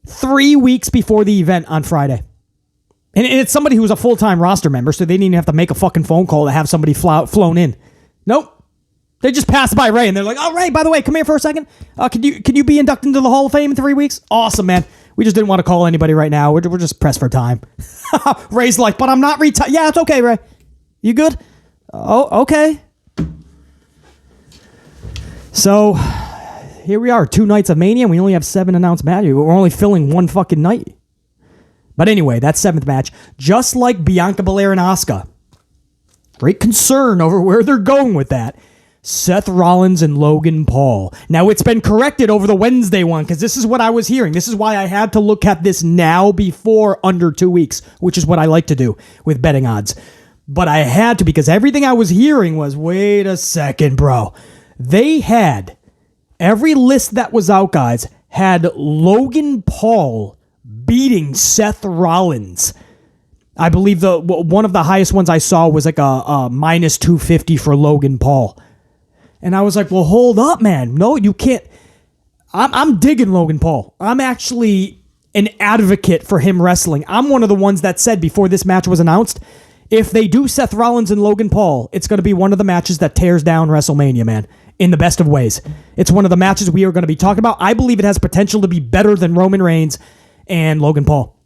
3 weeks before the event on Friday. And it's somebody who's a full-time roster member, so they didn't even have to make a fucking phone call to have somebody flown in. Nope. They just passed by Ray, and they're like, oh, Ray, by the way, come here for a second. Can you be inducted into the Hall of Fame in 3 weeks? Awesome, man. We just didn't want to call anybody right now. We're just pressed for time. Ray's like, but I'm not retired. Yeah, it's okay, Ray. You good? Oh, okay. So, here we are, 2 nights of Mania, and we only have 7 announced matches. We're only filling 1 fucking night. But anyway, that 7th match, just like Bianca Belair and Asuka, great concern over where they're going with that. Seth Rollins and Logan Paul. Now, it's been corrected over the Wednesday one, because this is what I was hearing. This is why I had to look at this now before under 2 weeks, which is what I like to do with betting odds. But I had to, because everything I was hearing was, wait a second, bro. They had, every list that was out, guys, had Logan Paul beating Seth Rollins. I believe one of the highest ones I saw was like a -250 for Logan Paul. And I was like, well, hold up, man. No, you can't. I'm digging Logan Paul. I'm actually an advocate for him wrestling. I'm one of the ones that said before this match was announced, If they do Seth Rollins and Logan Paul, it's going to be one of the matches that tears down WrestleMania, man, in the best of ways. It's one of the matches we are going to be talking about. I believe it has potential to be better than Roman Reigns and Logan Paul.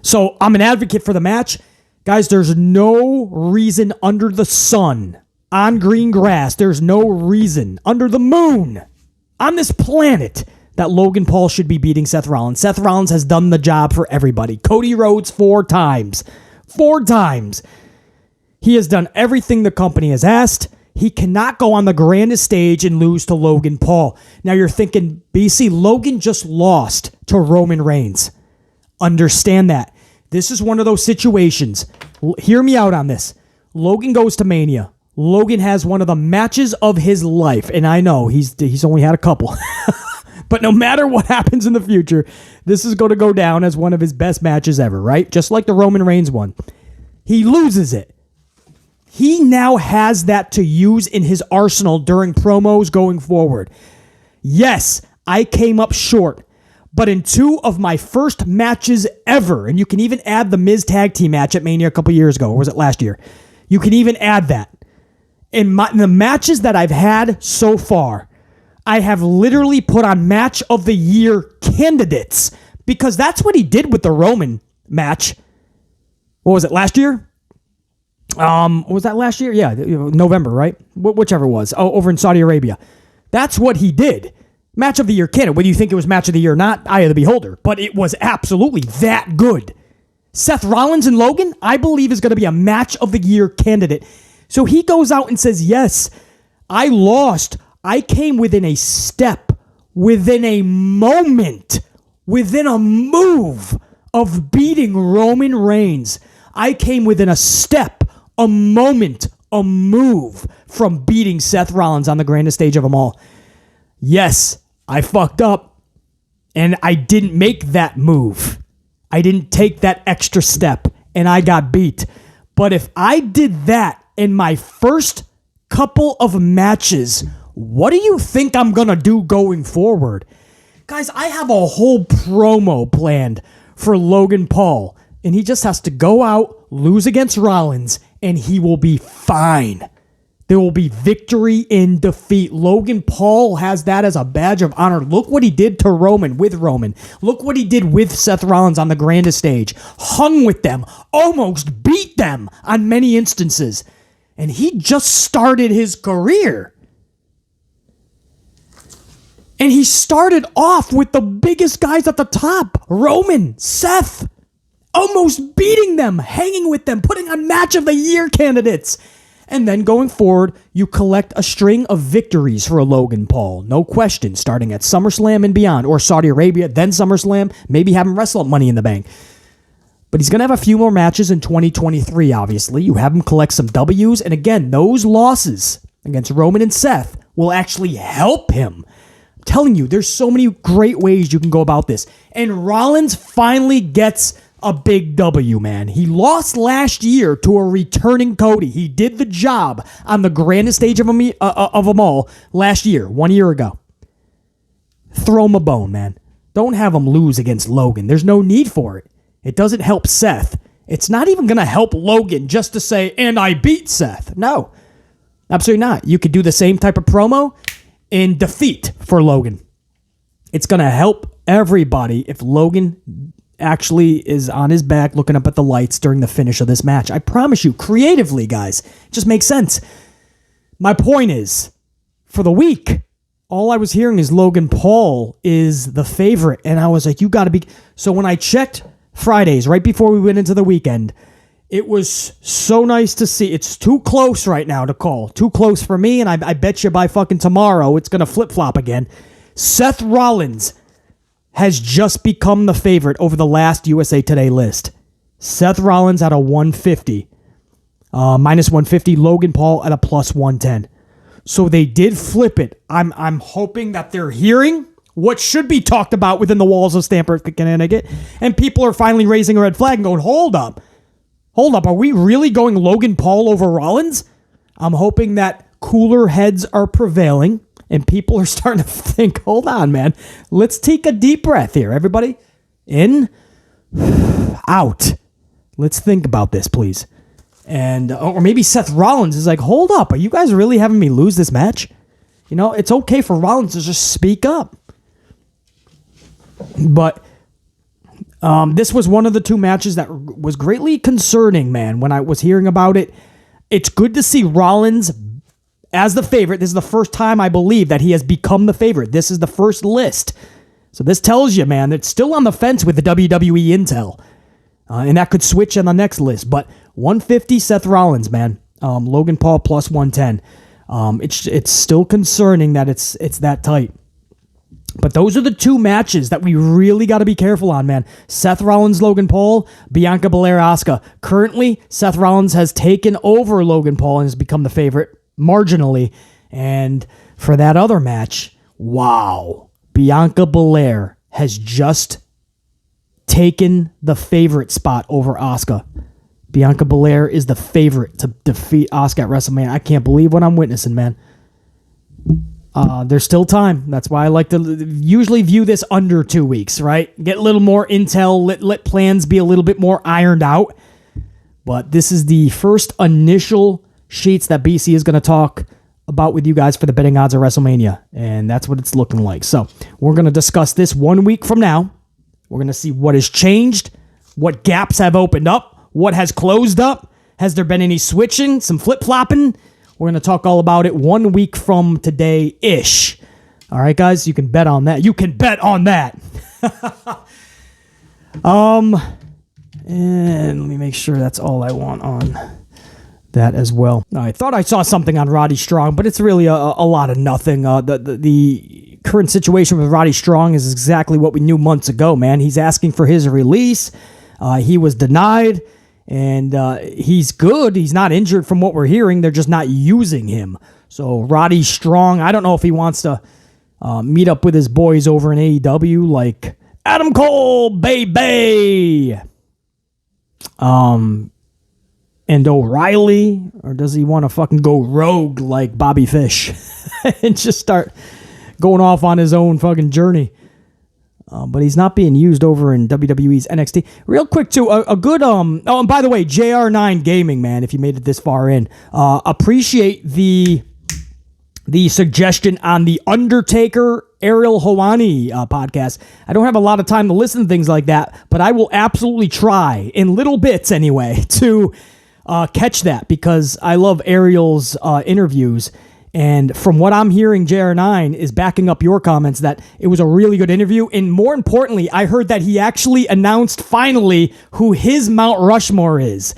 So I'm an advocate for the match. Guys, there's no reason under the sun, on green grass, there's no reason under the moon, on this planet, that Logan Paul should be beating Seth Rollins. Seth Rollins has done the job for everybody. Cody Rhodes 4 times. 4 times. He has done everything the company has asked. He cannot go on the grandest stage and lose to Logan Paul. Now you're thinking, BC, Logan just lost to Roman Reigns. Understand that. This is one of those situations. Hear me out on this. Logan goes to Mania. Logan has one of the matches of his life. And I know he's only had a couple. But no matter what happens in the future, this is going to go down as one of his best matches ever, right? Just like the Roman Reigns one. He loses it. He now has that to use in his arsenal during promos going forward. Yes, I came up short, but in 2 of my first matches ever, and you can even add the Miz tag team match at Mania a couple years ago, or was it last year? You can even add that. In the matches that I've had so far, I have literally put on match of the year candidates because that's what he did with the Roman match. What was it, last year? Was that last year? Yeah, November, right? Whichever it was. Oh, over in Saudi Arabia. That's what he did. Match of the year candidate. Whether you think it was match of the year or not, eye of the beholder. But it was absolutely that good. Seth Rollins and Logan, I believe, is going to be a match of the year candidate. So he goes out and says, yes, I lost. I came within a step, within a moment, within a move of beating Roman Reigns. I came within a step, a moment, a move from beating Seth Rollins on the grandest stage of them all. Yes, I fucked up, and I didn't make that move. I didn't take that extra step, and I got beat. But if I did that in my first couple of matches, what do you think I'm going to do going forward? Guys, I have a whole promo planned for Logan Paul, and he just has to go out, lose against Rollins, and he will be fine. There will be victory in defeat. Logan Paul has that as a badge of honor. Look what he did to Roman with Roman. Look what he did with Seth Rollins on the grandest stage. Hung with them, almost beat them on many instances. And he just started his career. And he started off with the biggest guys at the top. Roman, Seth, almost beating them, hanging with them, putting on match of the year candidates. And then going forward, you collect a string of victories for a Logan Paul. No question, starting at SummerSlam and beyond, or Saudi Arabia, then SummerSlam, maybe have him wrestle at Money in the Bank. But he's going to have a few more matches in 2023, obviously. You have him collect some W's, and again, those losses against Roman and Seth will actually help him. I'm telling you, there's so many great ways you can go about this. And Rollins finally gets a big W, man. He lost last year to a returning Cody. He did the job on the grandest stage of them all last year, 1 year ago. Throw him a bone, man. Don't have him lose against Logan. There's no need for it. It doesn't help Seth. It's not even going to help Logan just to say, and I beat Seth. No, absolutely not. You could do the same type of promo in defeat for Logan. It's going to help everybody if Logan actually is on his back looking up at the lights during the finish of this match. I promise you, creatively, guys, it just makes sense. My point is, for the week, all I was hearing is Logan Paul is the favorite, and I was like, you got to be... So when I checked Fridays, right before we went into the weekend, it was so nice to see. It's too close right now to call. Too close for me, and I bet you by fucking tomorrow, it's going to flip-flop again. Seth Rollins has just become the favorite over the last USA Today list. Seth Rollins at a 150. Minus 150. Logan Paul at a plus 110. So they did flip it. I'm hoping that they're hearing what should be talked about within the walls of Stamford, Connecticut, and people are finally raising a red flag and going, hold up, are we really going Logan Paul over Rollins? I'm hoping that cooler heads are prevailing and people are starting to think, hold on, man, let's take a deep breath here, everybody. In, out. Let's think about this, please. And or maybe Seth Rollins is like, hold up, are you guys really having me lose this match? You know, it's okay for Rollins to just speak up. But this was one of the two matches that was greatly concerning, man, when I was hearing about it. It's good to see Rollins as the favorite. This is the first time I believe that he has become the favorite. This is the first list. So this tells you, man, it's still on the fence with the WWE intel. And that could switch on the next list. But 150 Seth Rollins, man. Logan Paul plus 110. It's still concerning that it's that tight. But those are the two matches that we really got to be careful on, man. Seth Rollins, Logan Paul, Bianca Belair, Asuka. Currently, Seth Rollins has taken over Logan Paul and has become the favorite marginally. And for that other match, wow. Bianca Belair has just taken the favorite spot over Asuka. Bianca Belair is the favorite to defeat Asuka at WrestleMania. I can't believe what I'm witnessing, man. There's still time. That's why I like to usually view this under 2 weeks, right? Get a little more intel, let plans be a little bit more ironed out. But this is the first initial sheets that BC is going to talk about with you guys for the betting odds of WrestleMania. And that's what it's looking like. So we're going to discuss this 1 week from now. We're going to see what has changed, what gaps have opened up, what has closed up. Has there been any switching, some flip-flopping? We're going to talk all about it 1 week from today-ish. All right, guys, you can bet on that. You can bet on that. And let me make sure that's all I want on that as well. I thought I saw something on Roddy Strong, but it's really a lot of nothing. The current situation with Roddy Strong is exactly what we knew months ago, man. He's asking for his release. He was denied. And he's good. He's not injured from what we're hearing. They're just not using him. So Roddy Strong, I don't know if he wants to meet up with his boys over in AEW like Adam Cole, baby. And O'Reilly, or does he want to fucking go rogue like Bobby Fish and just start going off on his own fucking journey? But he's not being used over in WWE's NXT. Real quick, too, a good... Oh, and by the way, JR9 Gaming, man, if you made it this far in, appreciate the suggestion on the Undertaker Ariel Helwani podcast. I don't have a lot of time to listen to things like that, but I will absolutely try, in little bits anyway, to catch that, because I love Ariel's interviews. And from what I'm hearing, JR9 is backing up your comments that it was a really good interview. And more importantly, I heard that he actually announced finally who his Mount Rushmore is.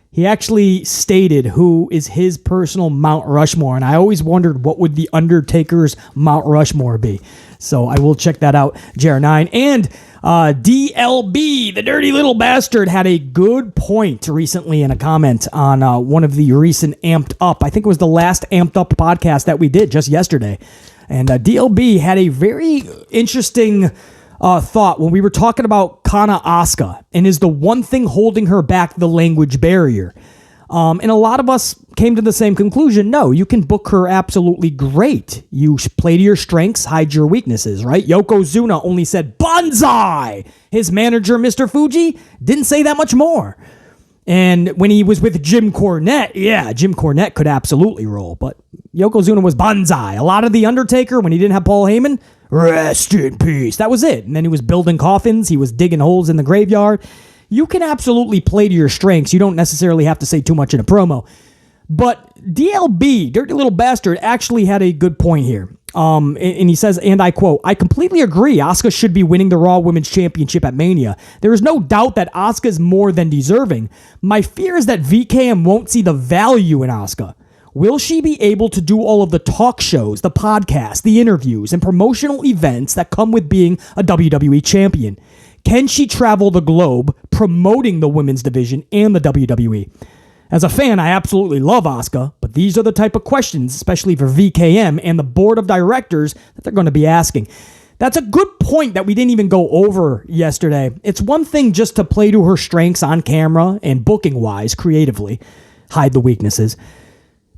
He actually stated who is his personal Mount Rushmore. And I always wondered what would the Undertaker's Mount Rushmore be. So I will check that out, JR9. And DLB, the dirty little bastard, had a good point recently in a comment on one of the recent Amped Up. I think it was the last Amped Up podcast that we did just yesterday. And DLB had a very interesting thought when we were talking about Kana Asuka. And is the one thing holding her back the language barrier? And a lot of us came to the same conclusion. No, you can book her absolutely great. You play to your strengths, hide your weaknesses, right? Yokozuna only said Banzai. His manager, Mr. Fuji, didn't say that much more. And when he was with Jim Cornette, yeah, Jim Cornette could absolutely roll. But Yokozuna was Banzai. A lot of The Undertaker, when he didn't have Paul Heyman, rest in peace. That was it. And then he was building coffins. He was digging holes in the graveyard. You can absolutely play to your strengths. You don't necessarily have to say too much in a promo. But DLB, dirty little bastard, actually had a good point here. And he says, and I quote, I completely agree. Asuka should be winning the Raw Women's Championship at Mania. There is no doubt that Asuka is more than deserving. My fear is that VKM won't see the value in Asuka. Will she be able to do all of the talk shows, the podcasts, the interviews, and promotional events that come with being a WWE champion? Can she travel the globe promoting the women's division and the WWE? As a fan, I absolutely love Asuka, but these are the type of questions, especially for VKM and the board of directors, that they're going to be asking. That's a good point that we didn't even go over yesterday. It's one thing just to play to her strengths on camera and booking-wise, creatively, hide the weaknesses.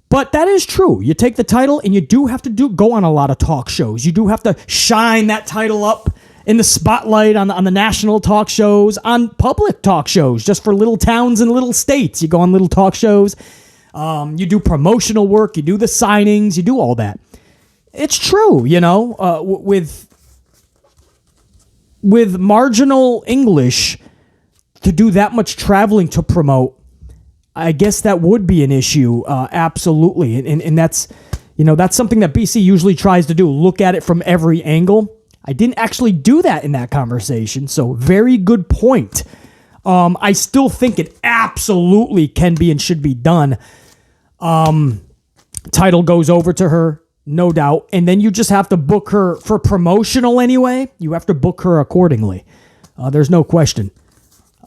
But that is true. You take the title and you do have to go on a lot of talk shows. You do have to shine that title up in the spotlight on the national talk shows, on public talk shows, just for little towns and little states. You go on little talk shows, you do promotional work, you do the signings, you do all that. It's true, with marginal English, to do that much traveling to promote, I guess that would be an issue, absolutely. And that's, that's something that BC usually tries to do, look at it from every angle. I didn't actually do that in that conversation, so very good point. I still think it absolutely can be and should be done. Title goes over to her, no doubt, and then you just have to book her for promotional anyway. You have to book her accordingly. There's no question.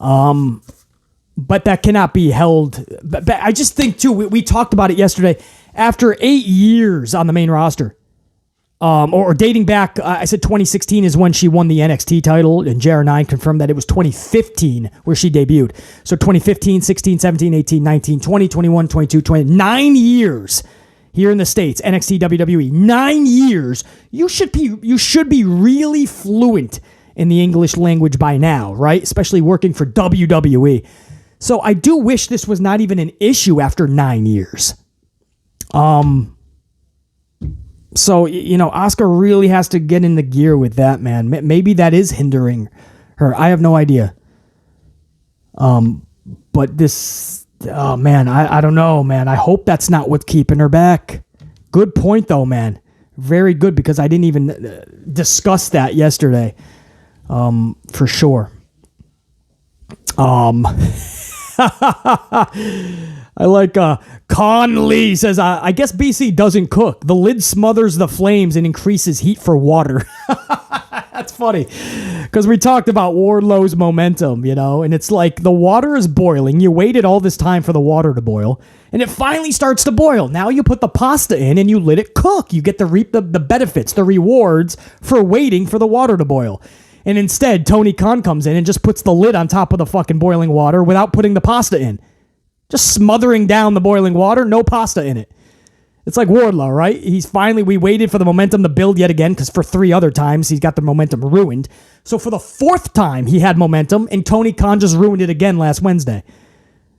But that cannot be held. But I just think, too, we talked about it yesterday. After 8 years on the main roster, or dating back, I said 2016 is when she won the NXT title, and JR9 confirmed that it was 2015 where she debuted. So 2015, 16, 17, 18, 19, 20, 21, 22, 9 years here in the States, NXT, WWE. 9 years. You should be really fluent in the English language by now, right? Especially working for WWE. So I do wish this was not even an issue after 9 years. So, Asuka really has to get in the gear with that, man. Maybe that is hindering her. I have no idea. But this, oh man, I don't know, man. I hope that's not what's keeping her back. Good point though, man. Very good, because I didn't even discuss that yesterday. For sure. I like Con Lee says, I guess BC doesn't cook. The lid smothers the flames and increases heat for water. That's funny, because we talked about Wardlow's momentum, and it's like the water is boiling. You waited all this time for the water to boil, and it finally starts to boil. Now you put the pasta in and you let it cook. You get to reap the benefits, the rewards for waiting for the water to boil. And instead, Tony Khan comes in and just puts the lid on top of the fucking boiling water without putting the pasta in. Just smothering down the boiling water, no pasta in it. It's like Wardlow, right? We waited for the momentum to build yet again, because for 3 other times, he's got the momentum ruined. So for the 4th time, he had momentum, and Tony Khan just ruined it again last Wednesday,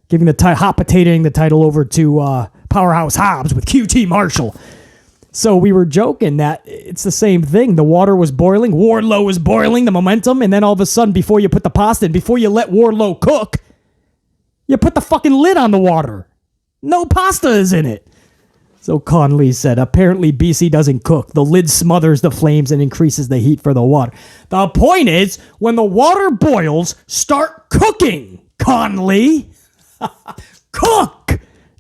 giving hot potatoing the title over to Powerhouse Hobbs with QT Marshall. So we were joking that it's the same thing. The water was boiling, Wardlow was boiling, the momentum, and then all of a sudden, before you put the pasta in, before you let Wardlow cook, you put the fucking lid on the water. No pasta is in it. So Conley said, apparently BC doesn't cook. The lid smothers the flames and increases the heat for the water. The point is, when the water boils, start cooking, Conley. Cook!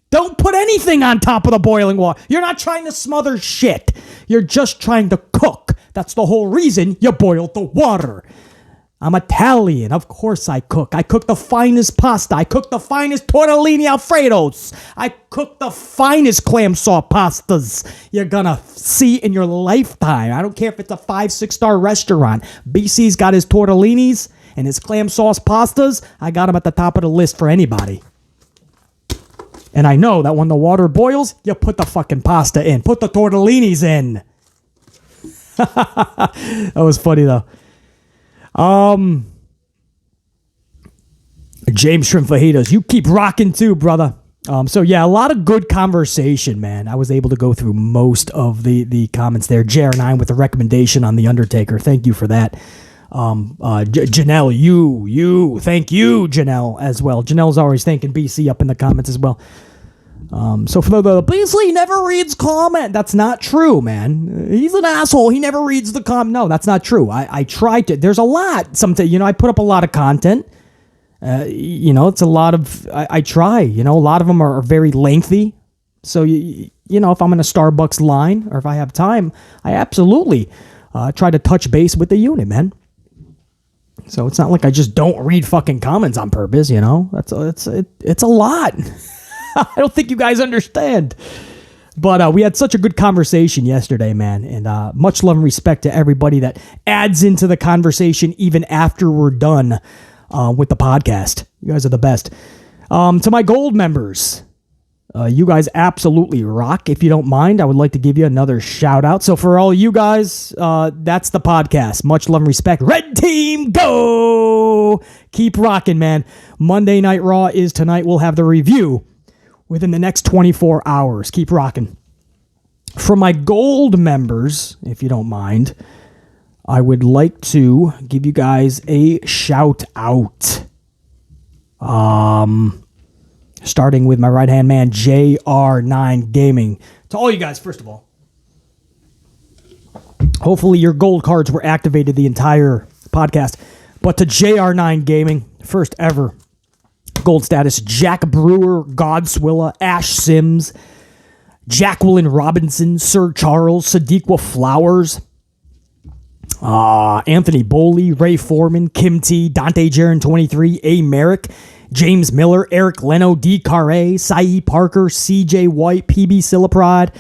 Don't put anything on top of the boiling water. You're not trying to smother shit. You're just trying to cook. That's the whole reason you boiled the water. I'm Italian. Of course I cook. I cook the finest pasta. I cook the finest tortellini Alfredos. I cook the finest clam sauce pastas you're gonna see in your lifetime. I don't care if it's a 5-6-star restaurant. BC's got his tortellinis and his clam sauce pastas. I got them at the top of the list for anybody. And I know that when the water boils, you put the fucking pasta in. Put the tortellinis in. That was funny though. James Shrimp Fajitas, you keep rocking too, brother. So yeah, a lot of good conversation, man. I was able to go through most of the comments there. JR9 with a recommendation on The Undertaker. Thank you for that. Janelle, thank you, Janelle, as well. Janelle's always thanking BC up in the comments as well. So for the BC never reads comment. That's not true, man. He's an asshole. He never reads the comment. No, that's not true. I try to. There's a lot. Sometimes, I put up a lot of content. It's a lot of. I try. A lot of them are very lengthy. So if I'm in a Starbucks line or if I have time, I absolutely try to touch base with the unit, man. So it's not like I just don't read fucking comments on purpose. It's a lot. I don't think you guys understand. But we had such a good conversation yesterday, man. And much love and respect to everybody that adds into the conversation even after we're done with the podcast. You guys are the best. To my gold members, You guys absolutely rock. If you don't mind, I would like to give you another shout out. So for all you guys, that's the podcast. Much love and respect. Red Team, go! Keep rocking, man. Monday Night Raw is tonight. We'll have the review within the next 24 hours. Keep rocking. For my gold members, if you don't mind, I would like to give you guys a shout out. Starting with my right-hand man, JR9 Gaming. To all you guys, first of all, hopefully your gold cards were activated the entire podcast. But to JR9 Gaming, first ever gold status, Jack Brewer, Godswilla, Ash Sims, Jacqueline Robinson, Sir Charles, Sadiqua Flowers, Anthony Boley, Ray Foreman, Kim T, Dante Jaron 23, A. Merrick, James Miller, Eric Leno, D. Carre, Sae Parker, CJ White, PB Sillaprod,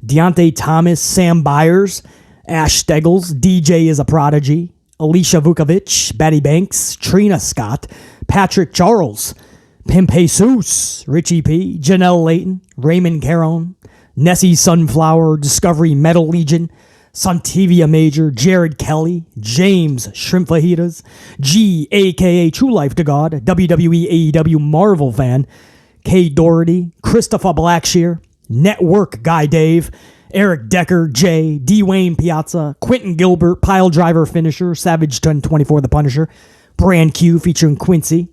Deontay Thomas, Sam Byers, Ash Steggles, DJ is a Prodigy, Alicia Vukovic, Betty Banks, Trina Scott, Patrick Charles, Pimp Jesus, Richie P, Janelle Layton, Raymond Caron, Nessie Sunflower, Discovery Metal Legion, Santivia Major, Jared Kelly, James Shrimp Fajitas, G, a.k.a. True Life to God, WWE AEW Marvel fan, Kay Doherty, Christopher Blackshear, Network Guy Dave, Eric Decker, J, Dwayne Piazza, Quentin Gilbert, Pile Driver Finisher, Savage 1024 The Punisher, Brand Q featuring Quincy,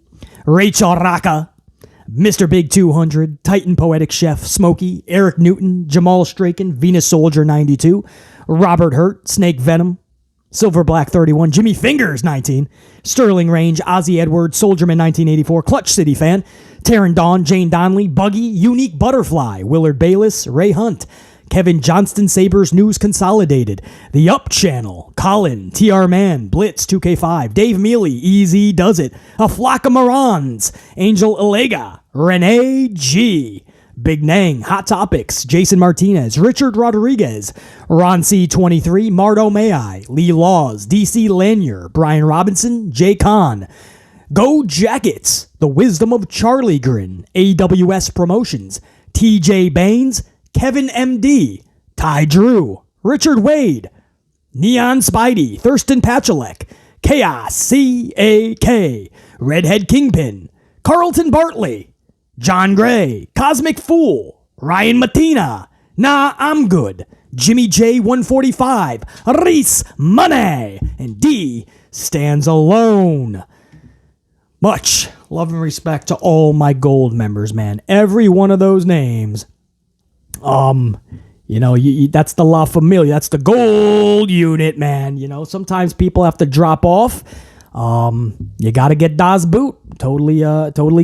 Rachel Raka, Mr. Big 200, Titan Poetic Chef, Smokey, Eric Newton, Jamal Straken, Venus Soldier 92, Robert Hurt, Snake Venom, Silver Black 31, Jimmy Fingers 19, Sterling Range, Ozzy Edwards, Soldierman 1984, Clutch City Fan, Taryn Dawn, Jane Donnelly, Buggy, Unique Butterfly, Willard Bayless, Ray Hunt, Kevin Johnston, Sabres News Consolidated, The Up Channel, Colin, TR Man, Blitz 2K5, Dave Mealy, Easy Does It, A Flock of Morons, Angel Elega, Renee G, Big Nang, Hot Topics, Jason Martinez, Richard Rodriguez, Ron C23, Mardo May, Lee Laws, DC Lanier, Brian Robinson, Jay Kahn, Go Jackets, The Wisdom of Charlie Grin, AWS Promotions, TJ Baines, Kevin MD, Ty Drew, Richard Wade, Neon Spidey, Thurston Pachelek, Chaos CAK, Redhead Kingpin, Carlton Bartley, John Gray, Cosmic Fool, Ryan Matina, Nah, I'm Good, Jimmy J 145, Reese Money, and D Stands Alone. Much love and respect to all my gold members, man. Every one of those names. That's the La Familia. That's the gold unit, man. Sometimes people have to drop off. You got to get Das Boot. Totally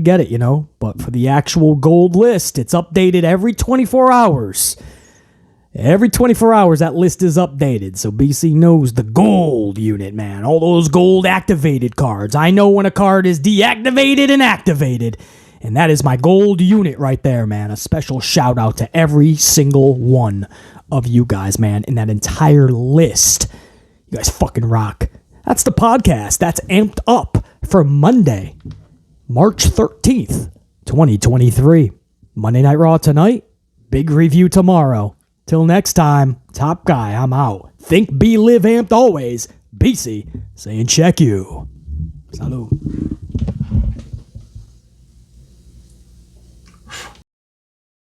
get it, But for the actual gold list, it's updated every 24 hours. Every 24 hours, that list is updated. So BC knows the gold unit, man. All those gold activated cards. I know when a card is deactivated and activated. And that is my gold unit right there, man. A special shout out to every single one of you guys, man, in that entire list. You guys fucking rock. That's the podcast. That's amped up for Monday, March 13th, 2023. Monday Night Raw tonight. Big review tomorrow. Till next time, top guy, I'm out. Think, be, live, amped always. BC saying check you. Salud.